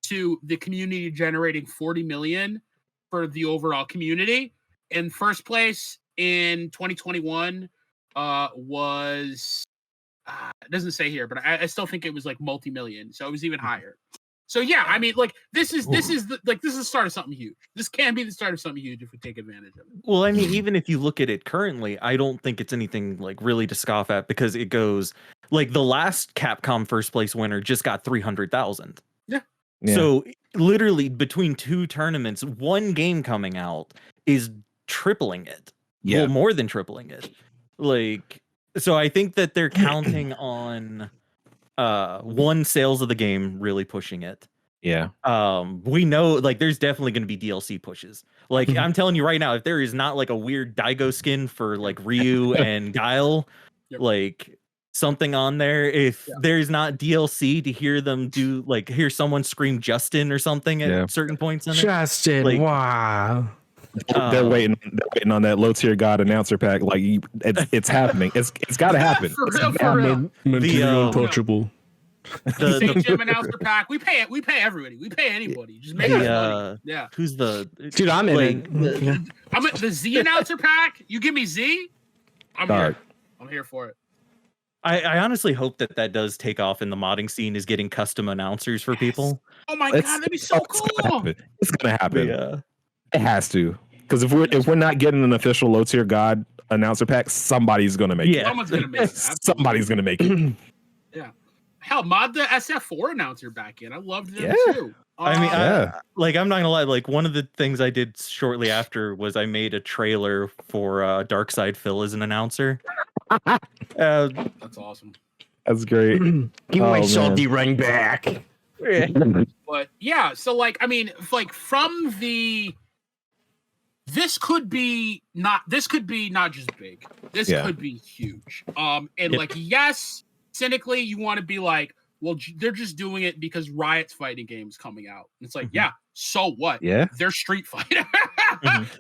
to the community generating 40 million for the overall community. In first place in 2021 was it doesn't say here, but I still think it was like multi-million, so it was even higher. So yeah, I mean, like this is the start of something huge. This can be the start of something huge if we take advantage of it. Well, I mean, even if you look at it currently, I don't think it's anything like really to scoff at, because it goes like the last Capcom first place winner just got 300,000. Yeah. So literally between two tournaments, one game coming out is tripling it. Yeah. Well, more than tripling it. Like, so I think that they're counting on one, sales of the game really pushing it. Yeah. We know like there's definitely going to be DLC pushes. Like I'm telling you right now, if there is not like a weird Daigo skin for like Ryu and Guile, like something on there, if there's not DLC to hear them do, like hear someone scream Justin or something at certain points in it. Justin, like, wow. They're waiting on that low tier god announcer pack. Like it's happening. It's got to happen. For real. The untouchable. The gym announcer pack. We pay everybody. We pay anybody. Just make us money. Yeah. Who's the dude? I'm like, in it. I'm at the Z announcer pack. You give me Z, I'm here. I'm here for it. I honestly hope that does take off in the modding scene, is getting custom announcers for people. Oh my god, that'd be so cool. It's gonna happen. Yeah. It has to. Because if we're not getting an official low tier god announcer pack, somebody's gonna make it. Someone's gonna make it. Somebody's gonna make it. Yeah. Hell, mod the SF4 announcer back in. I loved them too. I mean, I'm not gonna lie. Like one of the things I did shortly after was I made a trailer for Darkside Phil as an announcer. That's awesome. That's great. Give my salty ring back. But yeah, so like, I mean, like from the. This could be not just big. This could be huge. And like, yes, cynically, you want to be like, well, they're just doing it because Riot's fighting game's coming out. And it's like, yeah, so what? Yeah. They're Street Fighter.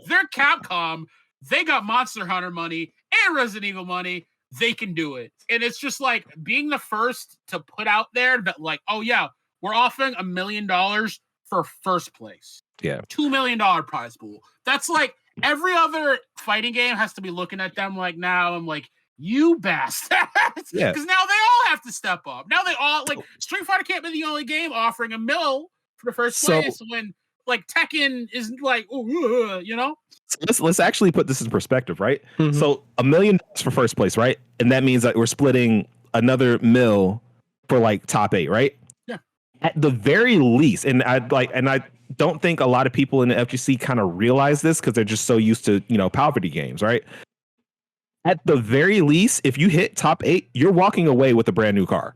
They're Capcom. They got Monster Hunter money and Resident Evil money. They can do it. And it's just like being the first to put out there that like, oh yeah, we're offering $1 million for first place. Yeah. $2 million prize pool. That's like every other fighting game has to be looking at them like, now I'm like, you bastards. Yeah. Because now they all have to step up. Now they all like Street Fighter can't be the only game offering $1 million for the first place when like Tekken is like, you know? Let's actually put this in perspective, right? So $1 million for first place, right? And that means that we're splitting another $1 for like top 8, right? Yeah. At the very least, and I don't think a lot of people in the FGC kind of realize this because they're just so used to, poverty games, right? At the very least, if you hit top 8, you're walking away with a brand new car.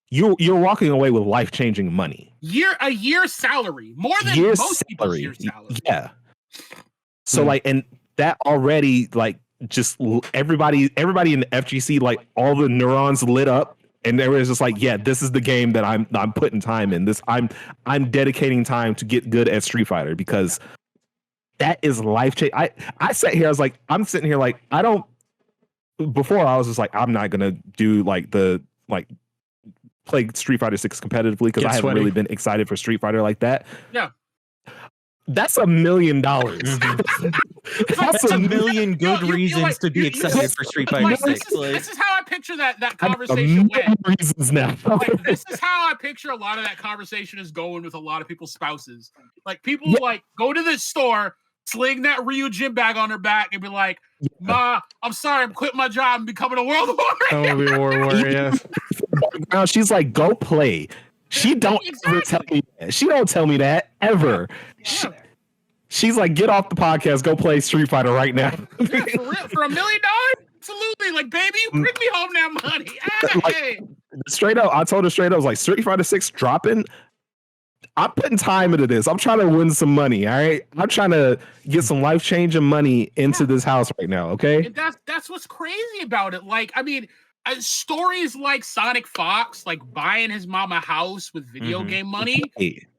You're walking away with life-changing money. A year's salary, more than most people's year's salary. Yeah. So like, and that already like just everybody in the FGC, like all the neurons lit up. And they were just like, yeah, this is the game that I'm putting time in. I'm dedicating time to get good at Street Fighter because that is life changing. I sat here, I'm sitting here like before I was just like, I'm not gonna do play Street Fighter 6 competitively because I haven't really been excited for Street Fighter like that. Yeah. That's $1 million. That's a million good reasons to be excited for Street Fighter 6. This is how I picture that A conversation million went. reasons now. Like, this is how I picture a lot of that conversation is going with a lot of people's spouses. Like, people like go to this store, sling that Ryu gym bag on her back, and be like, "Ma, I'm sorry, I'm quitting my job and becoming a world warrior." Oh, be warrior. Now she's like, go play. She don't ever tell me that. She don't tell me that ever. She's like, get off the podcast, go play Street Fighter right now. Yeah, for real, for $1 million? Absolutely. Like, baby, you bring me home that money. Hey. Straight up, I told her straight up, I was like, Street Fighter 6 dropping. I'm putting time into this. I'm trying to win some money. All right. I'm trying to get some life-changing money into this house right now. Okay. And that's what's crazy about it. Like, I mean, stories like Sonic Fox, like buying his mom a house with video game money,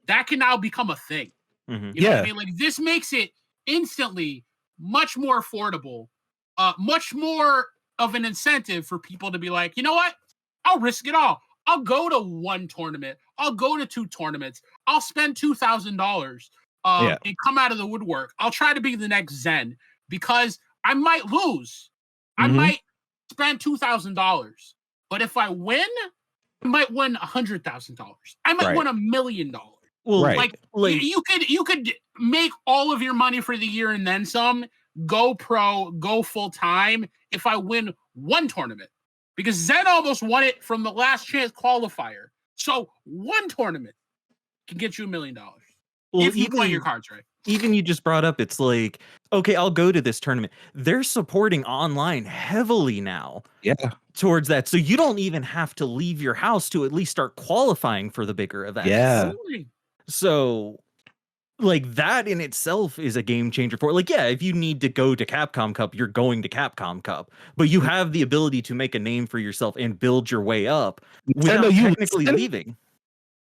that can now become a thing. You know what I mean? Like, this makes it instantly much more affordable, much more of an incentive for people to be like, you know what? I'll risk it all. I'll go to one tournament. I'll go to 2 tournaments. I'll spend $2,000 and come out of the woodwork. I'll try to be the next Zen because I might lose. I might spend $2,000. But if I win, I might win $100,000. I might win $1 million. Well, like you could make all of your money for the year and then some, go pro, go full time if I win one tournament. Because Zen almost won it from the last chance qualifier. So one tournament can get you $1 million. Well, if you play your cards right. Even you just brought up, it's like, okay, I'll go to this tournament. They're supporting online heavily now. Yeah. Towards that. So you don't even have to leave your house to at least start qualifying for the bigger events. Yeah. Absolutely. So like that in itself is a game changer for like, yeah, if you need to go to Capcom Cup, you're going to Capcom Cup, but you have the ability to make a name for yourself and build your way up without technically leaving.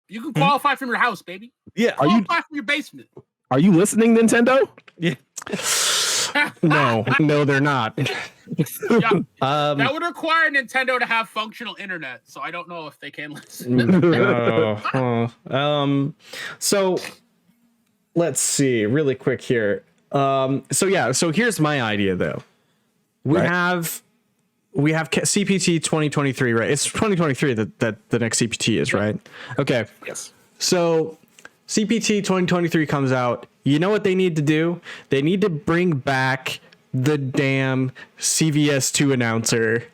You can qualify from your house, baby. Yeah. Qualify from your basement. Are you listening, Nintendo? Yeah. No, they're not. That would require Nintendo to have functional internet, so I don't know if they can listen. So let's see, really quick here. So here's my idea though. We have CPT 2023, right? It's 2023 that the next CPT is, right? Okay. Yes. So CPT 2023 comes out. You know what they need to do? They need to bring back the damn CVS2 announcer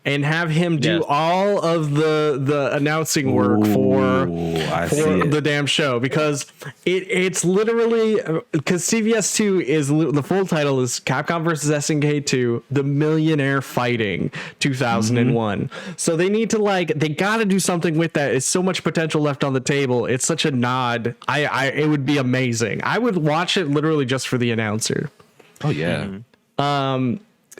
and have him do all of the announcing work for the damn show, because it's literally, because CVS2 is, the full title is Capcom vs SNK 2 The Millionaire Fighting 2001. So they need to they got to do something with that. It's so much potential left on the table. It's such a nod. It would be amazing. I would watch it literally just for the announcer. Oh yeah.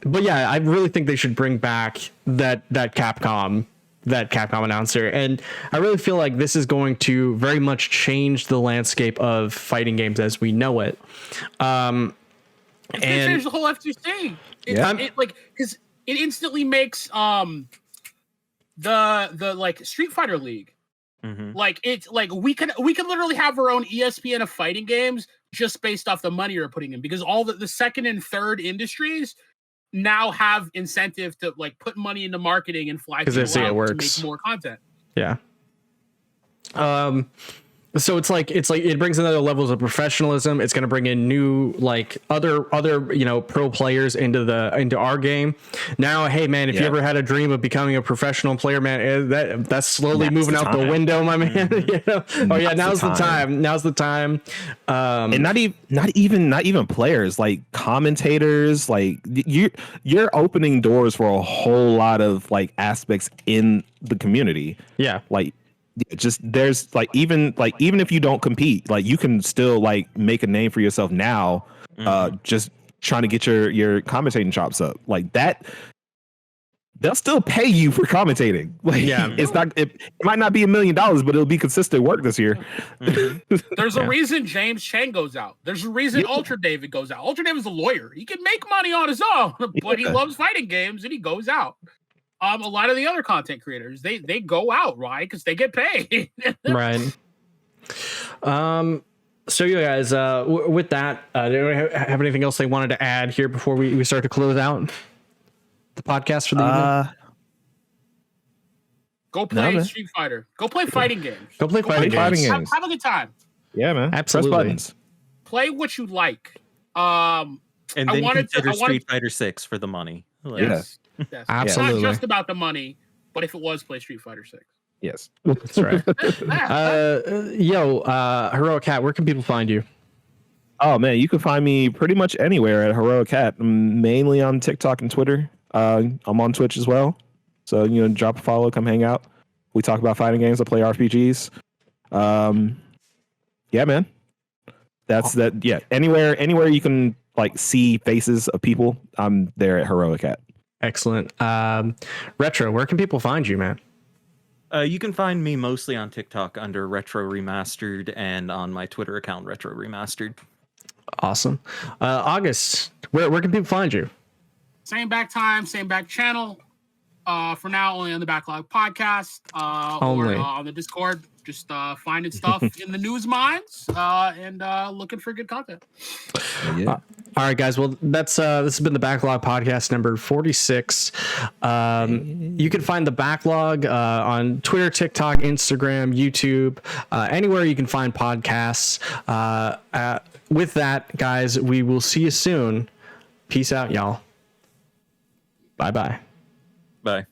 But yeah, I really think they should bring back that Capcom announcer, and I really feel like this is going to very much change the landscape of fighting games as we know it. And change the whole FTC. Because it instantly makes the like Street Fighter League. Like it's like we can literally have our own ESPN of fighting games just based off the money you're putting in, because all the second and third industries now have incentive to like put money into marketing and fly people out it works. to make more content. Yeah. So it's like it brings in other levels of professionalism. It's going to bring in new other pro players into our game. Now, hey man, if you ever had a dream of becoming a professional player, man, that's slowly moving out the window, my man. Now's the time. Now's the time. And not even players, like commentators. Like you're opening doors for a whole lot of aspects in the community. Yeah, there's even if you don't compete, you can still make a name for yourself now, just trying to get your commentating chops up like that. They'll still pay you for commentating. It might not be $1 million, but it'll be consistent work this year. There's a reason James Chang goes out. There's a reason Ultra David goes out. Ultra David's a lawyer. He can make money on his own, but he loves fighting games and he goes out. A lot of the other content creators, they go out, right? Because they get paid. Right. So you guys, with that, do anyone have anything else they wanted to add here before we start to close out the podcast for the evening? Go play man. Street Fighter. Go play fighting games. Go play fighting games. Have a good time. Yeah, man. Absolutely. Press buttons. Play what you like. And then consider I Street Fighter 6 for the money. Like, Yes. Yes. Absolutely. It's not just about the money, but if it was, play Street Fighter 6. Yes. That's right. HeroicHat, where can people find you? Oh man, you can find me pretty much anywhere at HeroicHat. I'm mainly on TikTok and Twitter. I'm on Twitch as well. So drop a follow, come hang out. We talk about fighting games. I play RPGs. Yeah, man. That's that. Yeah, anywhere you can see faces of people, I'm there at HeroicHat. Excellent. Retro, where can people find you, man? You can find me mostly on TikTok under RetroRemastered and on my Twitter account RetroRemastered. Awesome. August, where can people find you? Same back time, same back channel. For now, only on the Backlog podcast or on the Discord. Just finding stuff in the news minds and looking for good content. Yeah. All right, guys. Well, that's this has been the Backlog podcast number 46. You can find the Backlog on Twitter, TikTok, Instagram, YouTube, anywhere you can find podcasts. With that, guys, we will see you soon. Peace out, y'all. Bye-bye. Bye.